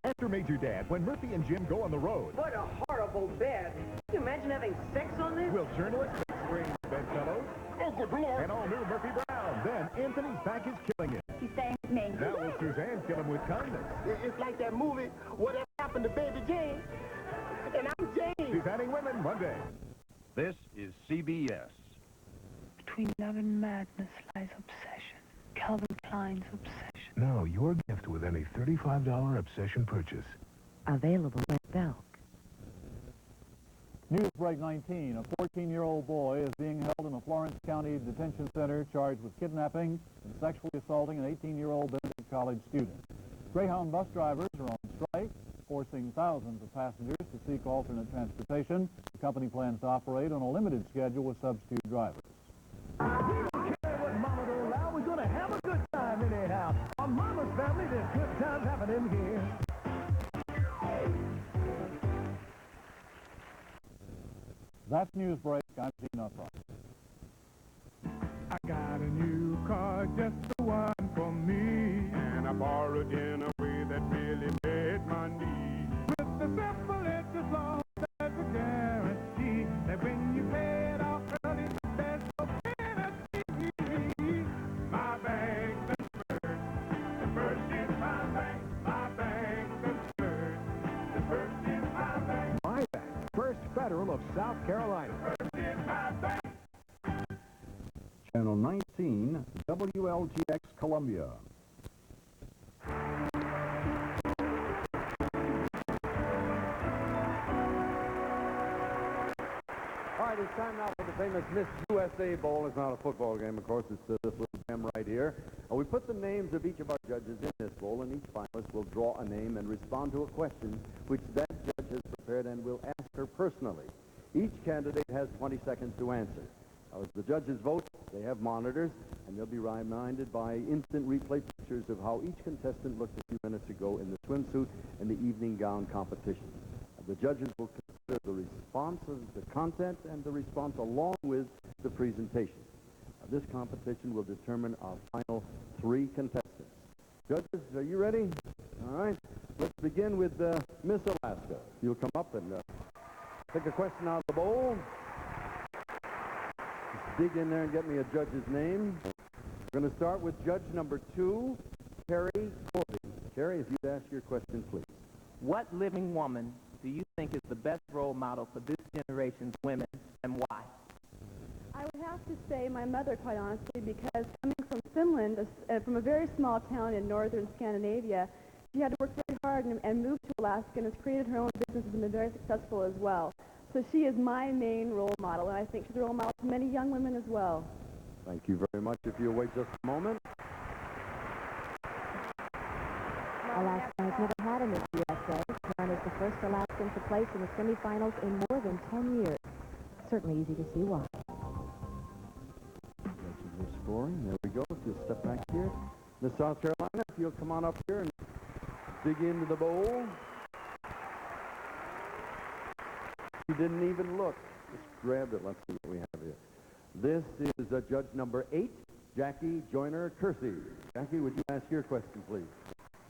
After Major Dad, when Murphy and Jim go on the road. What a horrible bed. Can you imagine having sex on this? Will journalists bring bedfellows? Oh, good Lord! And all new Murphy Brown. Then Anthony's back is killing it. She's staying with me. Now will Suzanne kill him with kindness? It's like that movie, Whatever Happened to Baby Jane. And I'm Jane. Suzanne Women, Monday. This is CBS. Between love and madness lies obsession. Calvin Klein's obsession. Now your gift with any $35 obsession purchase. Available at Belk. Newsbreak 19. A 14-year-old boy is being held in a Florence County detention center charged with kidnapping and sexually assaulting an 18-year-old Benedict College student. Greyhound bus drivers are on strike, forcing thousands of passengers to seek alternate transportation. The company plans to operate on a limited schedule with substitute drivers. We don't care what Mama don't allow. We're going to have a good time anyhow. On Mama's Family, there's good times happening here. That's Newsbreak. I'm Gene Upright. I got a new car, just the one for me. And I borrowed in a way that really met my needs. With the simple interest loan, there's a guarantee that when you pay it off early, there's no penalty. My bank, the first is my bank. My bank, the first is my bank. My Bank, First Federal of South Carolina. First is my bank. Channel 19, WLTX Columbia. All right, it's time now for the famous Miss USA Bowl. It's not a football game, of course. It's this little gem right here. We put the names of each of our judges in this bowl, and each finalist will draw a name and respond to a question which that judge has prepared and will ask her personally. Each candidate has 20 seconds to answer. Now, as the judges vote, they have monitors, and they'll be reminded by instant replay pictures of how each contestant looked a few minutes ago in the swimsuit and the evening gown competition. The judges will consider the response of the content and the response along with the presentation. This competition will determine our final 3 contestants. Judges, are you ready? All right. Let's begin with Miss Alaska. You'll come up and take a question out of the bowl. Just dig in there and get me a judge's name. We're going to start with judge number 2, Carrie Corbin. Carrie, if you'd ask your question, please. What living woman do you think is the best role model for this generation's women, and why? I would have to say my mother, quite honestly, because coming from Finland, from a very small town in northern Scandinavia, she had to work very hard and moved to Alaska and has created her own business and been very successful as well. So she is my main role model, and I think she's a role model for many young women as well. Thank you very much. If you'll wait just a moment. Alaska has never had a Miss USA. Karen is the first Alaskan to place in the semifinals in more than 10 years. Certainly easy to see why. Judges are scoring. There we go. If you'll step back here. Miss South Carolina, if you'll come on up here and dig into the bowl. She didn't even look. Just grabbed it. Let's see what we have here. This is judge number 8, Jackie Joyner Kersey. Jackie, would you ask your question, please?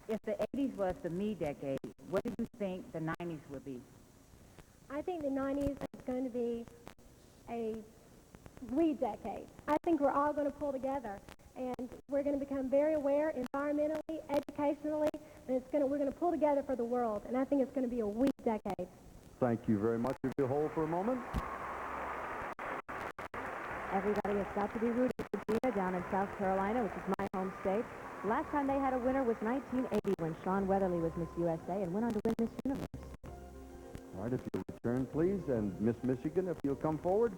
If the 80s was the me decade, what do you think the 90s will be? I think the 90s is going to be a we decade. I think we're all going to pull together, and we're going to become very aware environmentally, educationally, and we're going to pull together for the world, and I think it's going to be a we decade. Thank you very much. If you'll hold for a moment. Everybody has got to be rooting for Gina down in South Carolina, which is my home state. The last time they had a winner was 1980 when Shawn Weatherly was Miss USA and went on to win Miss Universe. All right, if you'll return, please, and Miss Michigan, if you'll come forward.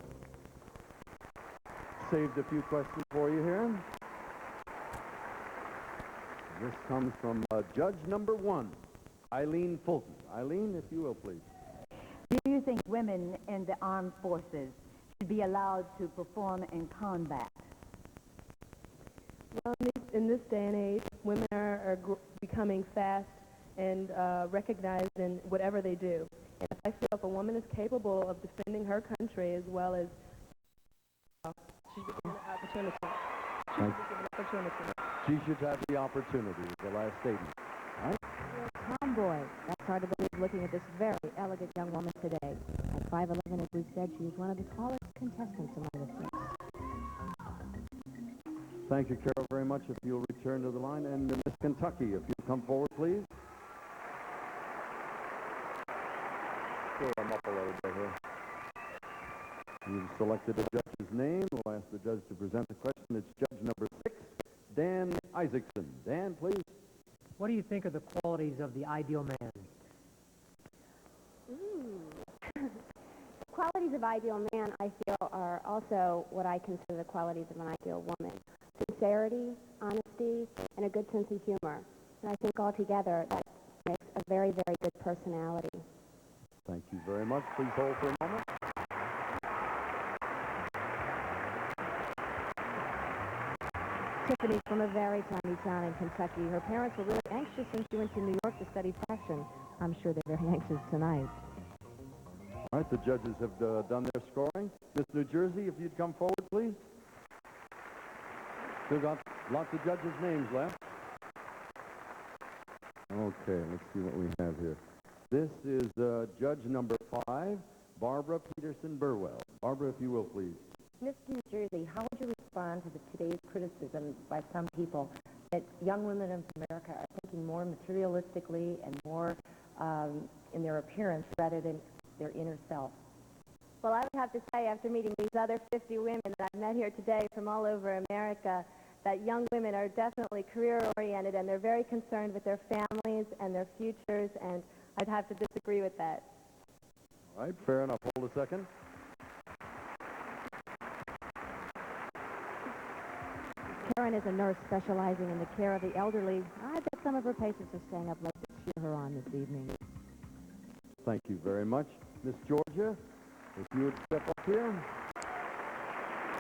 Saved a few questions for you here. This comes from judge number 1, Eileen Fulton. Eileen, if you will, please. Do you think women in the armed forces should be allowed to perform in combat? Well, in this day and age, women are becoming fast and recognized in whatever they do. And I feel if a woman is capable of defending her country as well as she should be given an opportunity. She should have the opportunity, is the last statement. All right. Tomboy. That's hard to believe looking at this very elegant young woman today. At 5'11", as we said, she is one of the tallest contestants among the six. Thank you, Carol, very much. If you'll return to the line. And Miss Kentucky, if you'll come forward, please. Pull them up a little bit here. You've selected a judge's name. We'll ask the judge to present the question. It's judge number 6, Dan Isaacson. Dan, please. What do you think of the qualities of the ideal man? The qualities of ideal man, I feel, are also what I consider the qualities of an ideal woman. Sincerity, honesty, and a good sense of humor. And I think altogether that makes a very, very good personality. Thank you very much. Please hold for a moment. Tiffany from a very tiny town in Kentucky. Her parents were really anxious when she went to New York to study fashion. I'm sure they're very anxious tonight. All right, the judges have done their scoring. Miss New Jersey, if you'd come forward, please. Still got lots of judges' names left. Okay, let's see what we have here. This is judge number 5, Barbara Peterson Burwell. Barbara, if you will, please. Miss New Jersey, how would you respond to today's criticism by some people that young women in America are thinking more materialistically and more in their appearance rather than their inner self? Well, I would have to say, after meeting these other 50 women that I've met here today from all over America, that young women are definitely career-oriented and they're very concerned with their families and their futures, and I'd have to disagree with that. All right, fair enough. Hold a second. Karen is a nurse specializing in the care of the elderly. I bet some of her patients are staying up late to cheer her on this evening. Thank you very much. Miss Georgia, if you would step up here.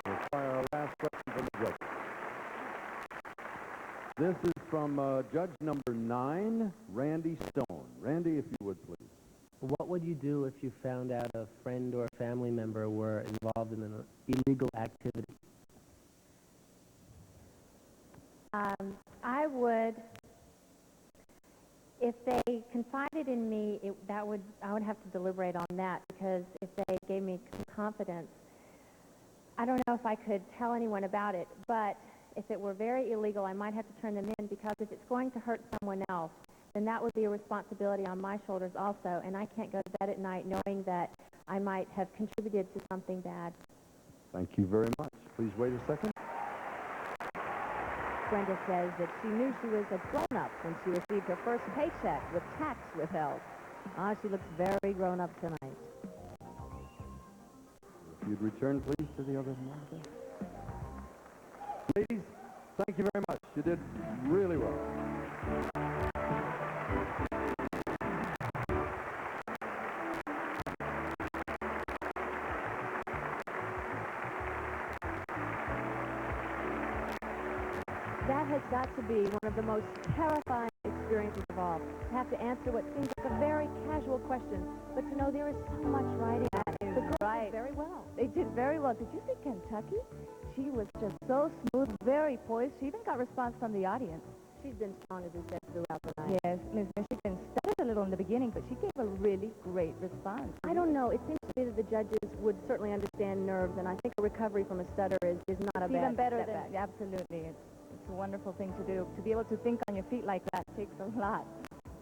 We'll fire our last question from the judge. This is from judge number 9, Randy Stone. Randy, if you would, please. What would you do if you found out a friend or a family member were involved in an illegal activity? I would, if they confided in me, I would have to deliberate on that, because if they gave me confidence, I don't know if I could tell anyone about it, but if it were very illegal, I might have to turn them in, because if it's going to hurt someone else, then that would be a responsibility on my shoulders also, and I can't go to bed at night knowing that I might have contributed to something bad. Thank you very much. Please wait a second. Brenda says that she knew she was a grown-up when she received her first paycheck with tax withheld. She looks very grown-up tonight. If you'd return, please, to the other monitor. Ladies, thank you very much. You did really well. That has got to be one of the most terrifying experiences of all. To have to answer what seems like a very casual question, but to know there is so much writing. The girls did very well. They did very well. Did you see Kentucky? She was just so smooth, very poised. She even got response from the audience. She's been strong, as we said, throughout the night. Yes, Miss Michigan stuttered a little in the beginning, but she gave a really great response. I don't know. It seems to me that the judges would certainly understand nerves, and I think a recovery from a stutter is not a bad even better setback. than, absolutely. It's a wonderful thing to do. To be able to think on your feet like that takes a lot.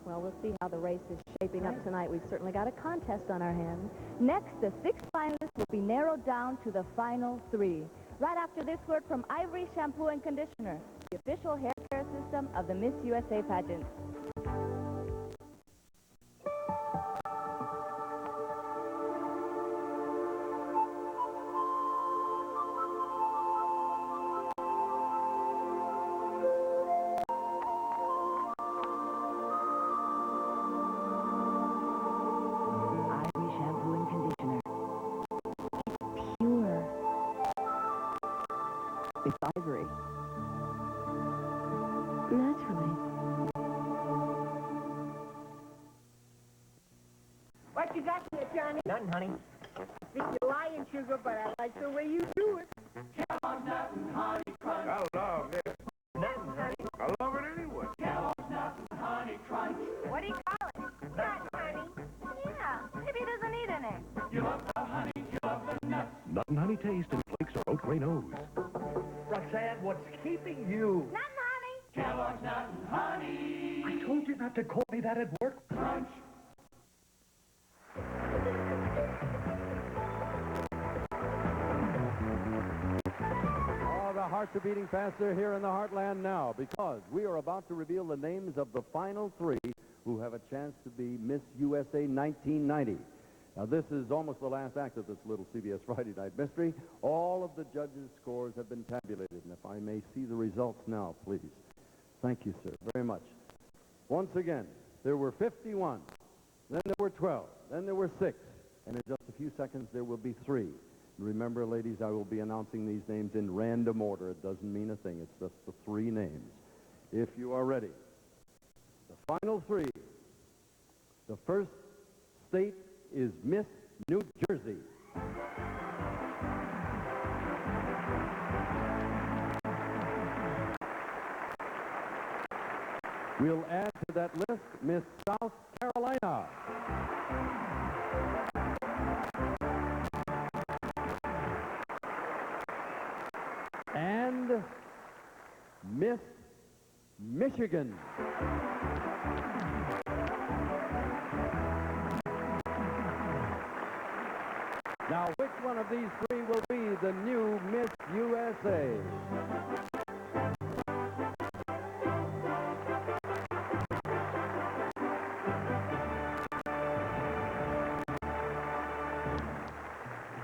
Well, we'll see how the race is shaping up tonight. We've certainly got a contest on our hands. Next, the 6 finalists will be narrowed down to the final 3. Right after this word from Ivory Shampoo and Conditioner, the official hair care system system of the Miss USA pageant. Ivory shampoo and conditioner. It's pure. It's ivory. Naturally. What you got here, Johnny? Nothing, honey. Think you're lying, sugar, but I like the way you do it. Kellogg's Nothing Honey Crunch. I love it. Nothing, honey. I love it anyway. Kellogg's Nothing Honey Crunch. What do you call it? Nut, honey. Yeah, maybe it doesn't need any. You love the honey, you love the nuts. Nut and honey taste and flakes or oat gray nose. Roxanne, what's keeping you? Nothing, honey. Kellogg's Nothing Honey. I told you not to call me that at work. Crunch. Oh, the hearts are beating faster here in the Heartland now because we are about to reveal the names of the final three who have a chance to be Miss USA 1990. Now, this is almost the last act of this little CBS Friday Night Mystery. All of the judges' scores have been tabulated, and if I may see the results now, please. Thank you, sir, very much. Once again, there were 51, then there were 12, then there were 6, and in just a few seconds there will be 3. And remember, ladies, I will be announcing these names in random order. It doesn't mean a thing. It's just the 3 names. If you are ready, the final 3. The first state is Miss New Jersey. We'll add to that list Miss South Carolina. And Miss Michigan. Now, which one of these 3 will be the new Miss USA?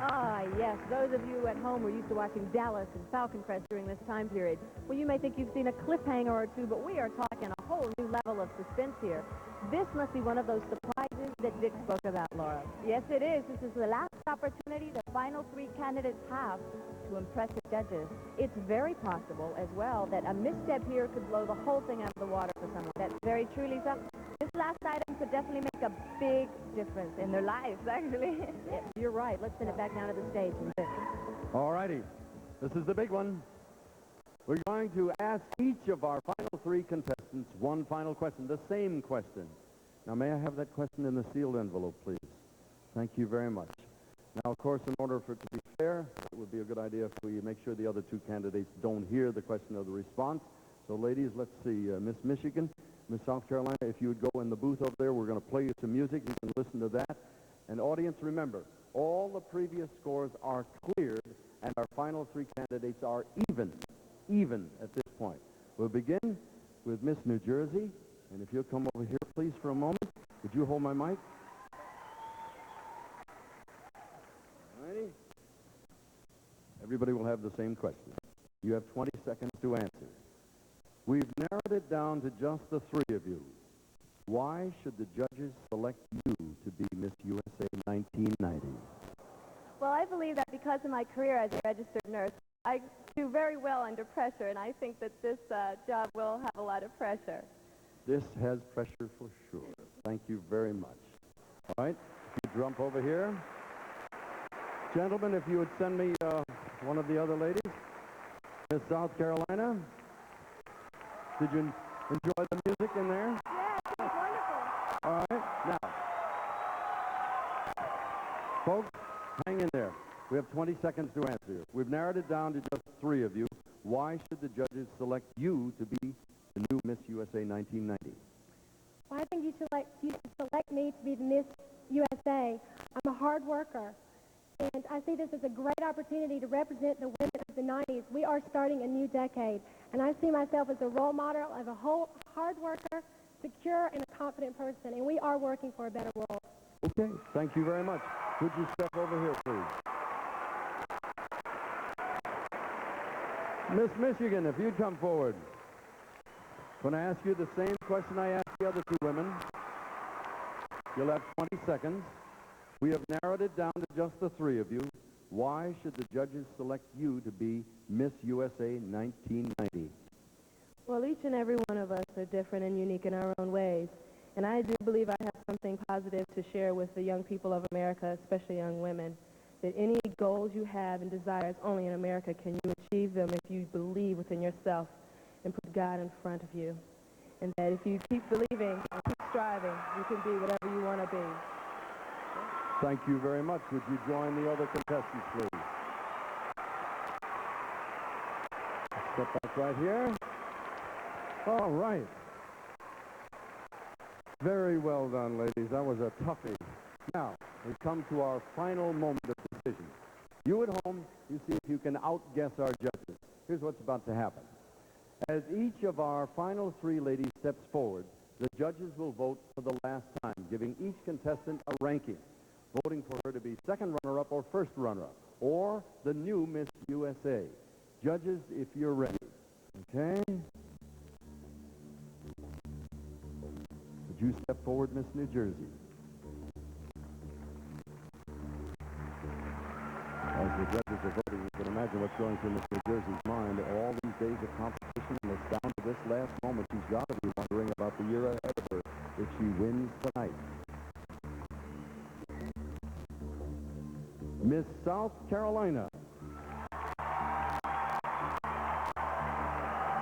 Ah, yes, those of you at home who are used to watching Dallas and Falcon Crest during this time period, well, you may think you've seen a cliffhanger or two, but we are talking a whole new level of suspense here. This must be one of those surprises that Dick spoke about, Laura. Yes, it is. This is the last opportunity the final 3 candidates have to impress the judges. It's very possible, as well, that a misstep here could blow the whole thing out of the water for someone. That's very true, Lisa. This last item could definitely make a big difference in their lives, actually. Yeah, you're right. Let's send it back down to the stage and Dick. All righty. This is the big one. We're going to ask each of our final 3 contestants one final question, the same question. Now, may I have that question in the sealed envelope, please? Thank you very much. Now, of course, in order for it to be fair, it would be a good idea if we make sure the other 2 candidates don't hear the question or the response. So, ladies, let's see. Miss Michigan, Miss South Carolina, if you would go in the booth over there, we're going to play you some music. You can listen to that. And audience, remember, all the previous scores are cleared, and our final 3 candidates are even at this point. We'll begin with Miss New Jersey, and if you'll come over here, please, for a moment. Would you hold my mic? All righty. Everybody will have the same question. You have 20 seconds to answer. We've narrowed it down to just the 3 of you. Why should the judges select you to be Miss USA 1990? Well, I believe that because of my career as a registered nurse, I do very well under pressure, and I think that this job will have a lot of pressure. This has pressure for sure. Thank you very much. All right, if you jump over here. Gentlemen, if you would send me one of the other ladies. Miss South Carolina, did you enjoy the music in there? Yes, it was wonderful. All right, now, folks, hang in there. We have 20 seconds to answer. We've narrowed it down to just 3 of you. Why should the judges select you to be the new Miss USA 1990? Well, I think you should select me to be the Miss USA. I'm a hard worker, And I see this as a great opportunity to represent the women of the 90s. We are starting a new decade, and I see myself as a role model of a whole hard worker, secure, and a confident person, and we are working for a better world. Okay, thank you very much. Would you step over here, please? Miss Michigan, if you'd come forward. I'm going to ask you the same question I asked the other two women. You'll have 20 seconds. We have narrowed it down to just the three of you. Why should the judges select you to be Miss USA 1990? Well, each and every one of us are different and unique in our own ways. And I do believe I have something positive to share with the young people of America, especially young women, that any goals you have and desires only in America can you achieve them if you believe within yourself and put God in front of you. And that if you keep believing and keep striving, you can be whatever you want to be. Thank you very much. Would you join the other contestants, please? Step back right here. All right. Very well done, ladies. That was a toughie. Now, we come to our final moment of decision. You at home, you see if you can outguess our judges. Here's what's about to happen. As each of our final three ladies steps forward, the judges will vote for the last time, giving each contestant a ranking, voting for her to be second runner-up or first runner-up, or the new Miss USA. Judges, if you're ready. Okay? Would you step forward, Miss New Jersey? As the judges are voting, you can imagine what's going through Miss New Jersey's mind. All these days of competition, and it's down to this last moment. She's got to be wondering about the year ahead of her if she wins tonight. Miss South Carolina.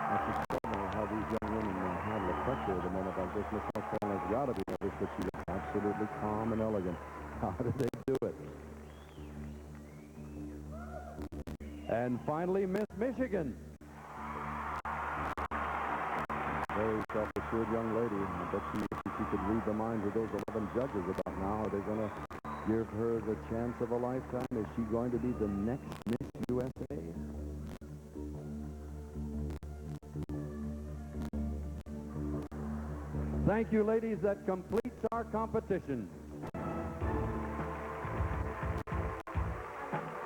That's extraordinary how these young women handle the pressure at a moment like this. Miss South Carolina's got to be nervous, but she looks absolutely calm and elegant. How do they do it? And finally, Miss Michigan. Very self-assured young lady. I bet she could read the minds of those 11 judges about now. Are they going to give her the chance of a lifetime? Is she going to be the next Miss USA? Thank you, ladies. That completes our competition. All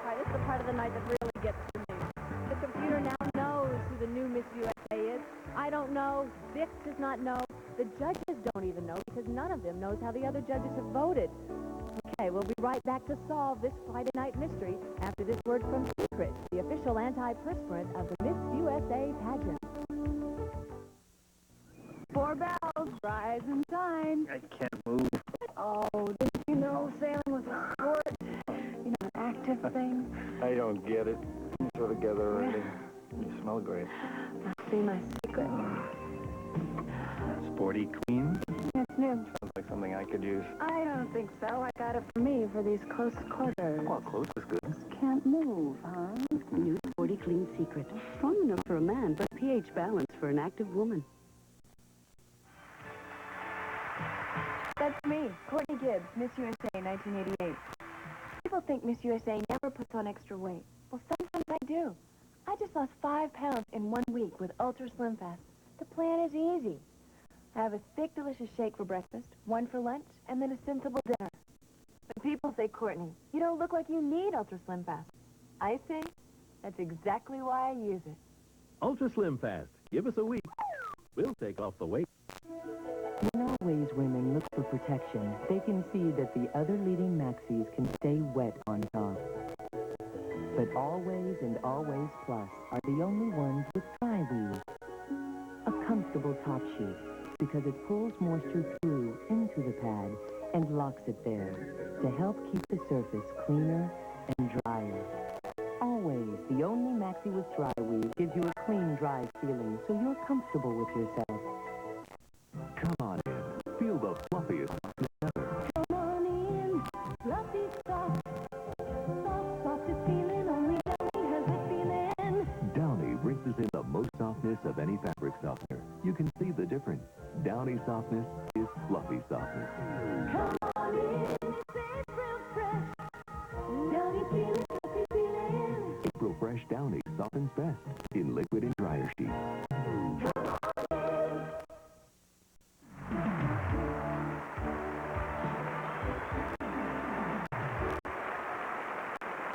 right, this is the part of the night that really gets to me. The computer now knows who the new Miss USA is. I don't know. Vic does not know. The judges don't even know because none of them knows how the other judges have voted. Okay, we'll be right back to solve this Friday night mystery after this word from Secret, the official antiperspirant of the Miss USA pageant. 4 bells, rise and shine. I can't move. Oh, didn't you know sailing was a sport? You know, an active thing? I don't get it. You sort of together already. You smell great. Now see my secret. Sporty clean? It's new. Sounds like something I could use. I don't think so. I got it for me for these close quarters. Well, close is good. Can't move, huh? New Sporty Clean Secret. Strong enough for a man, but pH balanced for an active woman. That's me, Courtney Gibbs, Miss USA 1988. People think Miss USA never puts on extra weight. Well, sometimes I do. I just lost 5 pounds in 1 week with Ultra Slim Fast. The plan is easy. I have a thick, delicious shake for breakfast, 1 for lunch, and then a sensible dinner. But people say, Courtney, you don't look like you need Ultra Slim Fast. I say, that's exactly why I use it. Ultra Slim Fast. Give us a week. We'll take off the weight. When always women look for protection, they can see that the other leading maxis can stay wet on top. But Always and Always Plus are the only ones with dry weave. A comfortable top sheet, because it pulls moisture through into the pad and locks it there to help keep the surface cleaner and drier. Always, the only maxi with dry weave gives you a clean, dry feeling, so you're comfortable with yourself. Come on in. Feel the fluffiest together. Come on in, fluffy soft. Soft, softest feeling, only Downy has it feeling. Downy rinses in the most softness of any fabric softener. You can see the difference. Downy softness is fluffy softness. Come on in, safe, real fresh. Downy happens best in liquid and dryer sheets.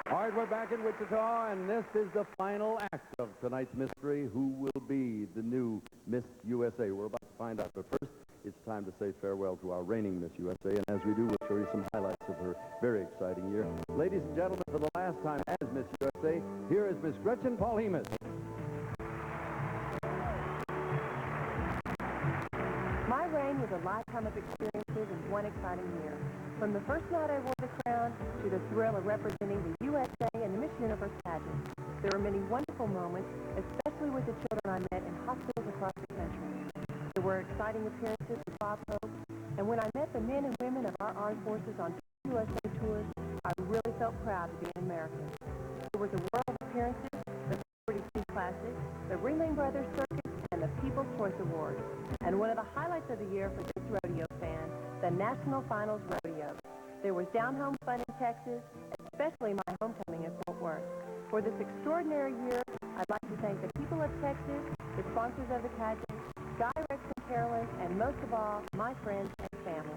All right, we're back in Wichita, and this is the final act of tonight's mystery. Who will be the new Miss USA? We're about to find out, but first, it's time to say farewell to our reigning Miss USA, and as we do, we'll show you some highlights of her very exciting year. Ladies and gentlemen, for the last time as Miss USA, here is Miss Gretchen Paul-Hemus. My reign was a lifetime of experiences in one exciting year. From the first night I wore the crown to the thrill of representing the USA in the Miss Universe pageant. There were many wonderful moments, especially with the children I met in hospitals across the country. There were exciting appearances with Bob Hope, and when I met the men and women of our armed forces on USA tours, I really felt proud to be an American. There was a world of appearances, the 42 Classic, the Ringling Brothers Circus, and the People's Choice Awards. And one of the highlights of the year for this rodeo fan, the National Finals Rodeo. There was down-home fun in Texas, especially my homecoming at Fort Worth. For this extraordinary year, I'd like to thank the people of Texas, the sponsors of the pageant, Guy, Rex, and Carolyn, and most of all, my friends and family.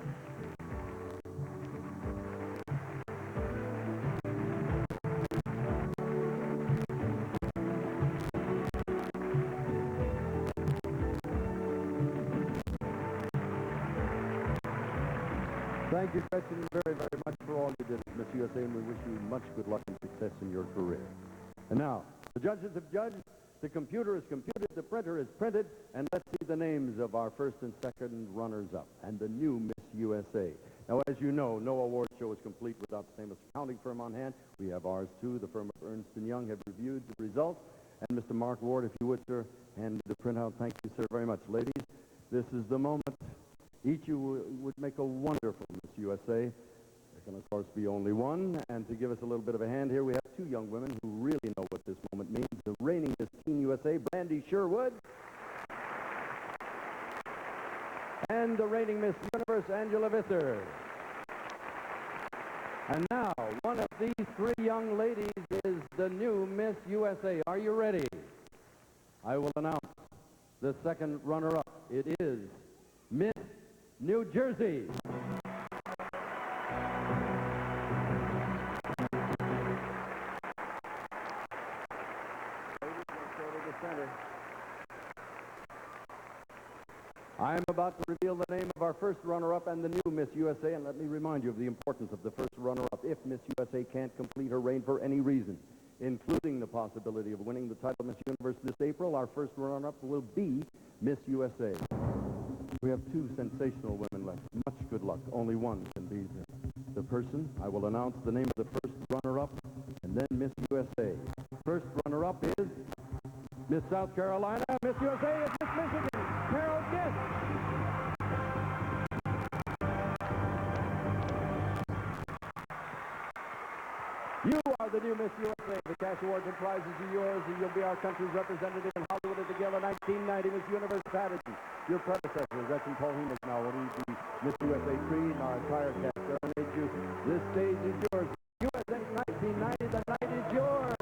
Thank you, Gretchen, very, very much for all you did at Miss USA, and we wish you much good luck and success in your career. And now, the judges have judged, the computer is computed, the printer is printed, and let's see the names of our first and second runners-up and the new Miss USA. Now, as you know, no award show is complete without the famous accounting firm on hand. We have ours, too. The firm of Ernst & Young have reviewed the results. And Mr. Mark Ward, if you would, sir, hand the printout. Thank you, sir, very much. Ladies, this is the moment. Each of you would make a wonderful Miss USA. There can, of course, be only one. And to give us a little bit of a hand here, we have two young women who really know what this moment means. The reigning Miss Teen USA, Brandy Sherwood. And the reigning Miss Universe, Angela Visser. And now, one of these three young ladies is the new Miss USA. Are you ready? I will announce the second runner-up. It is Miss New Jersey. I am about to reveal the name of our first runner-up and the new Miss USA, and let me remind you of the importance of the first runner-up. If Miss USA can't complete her reign for any reason, including the possibility of winning the title Miss Universe this April, our first runner-up will be Miss USA. We have two sensational women left. Much good luck. Only one can be the person. I will announce the name of the first runner-up and then Miss USA. First runner-up is Miss South Carolina. Miss USA is Miss Michigan, Carol Gitt. You are the new Miss USA. The cash awards and prizes are yours, and you'll be our country's representative in Hollywood at the Gala 1990 Miss Universe pageant. Your predecessor, Gretchen Paul-Hemus, now will lead the Miss USA tree, and our entire cast serenade you. This stage is yours. USA 1990, the night is yours.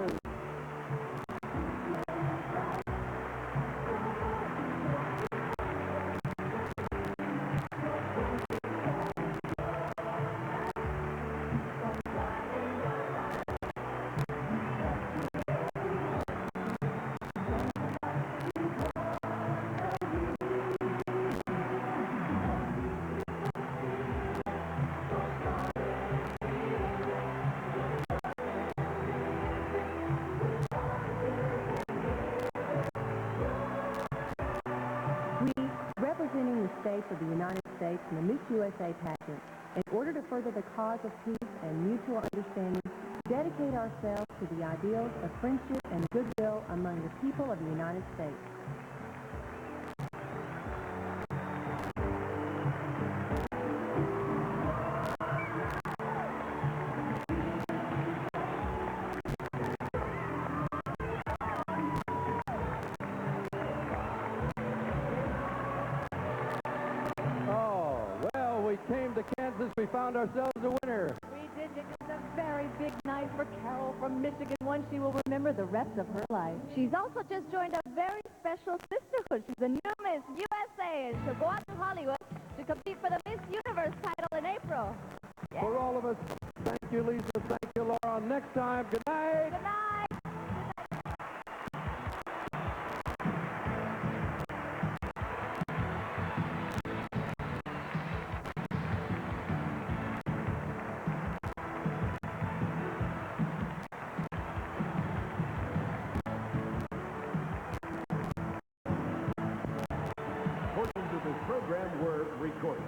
Representing the states of the United States in the Miss USA pageant, in order to further the cause of peace and mutual understanding, dedicate ourselves to the ideals of friendship and goodwill among the people of the United States. Came to Kansas, we found ourselves a winner. We digit. It's a very big night for Carol from Michigan, one she will remember the rest of her life. She's also just joined a very special sisterhood. She's the new Miss USA, and she'll go out to Hollywood to compete for the Miss Universe title in April. Yes. For all of us, thank you, Lisa. Thank you, Laura. Next time, good night. Good night. Portions of this program were recorded.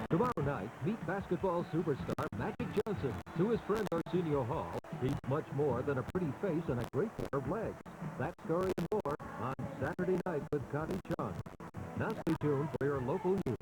Tomorrow night, meet basketball superstar Magic Johnson. To his friend Arsenio Hall, he's much more than a pretty face and a great pair of legs. That story and more on Saturday night with Connie Chung. Now stay tuned for your local news.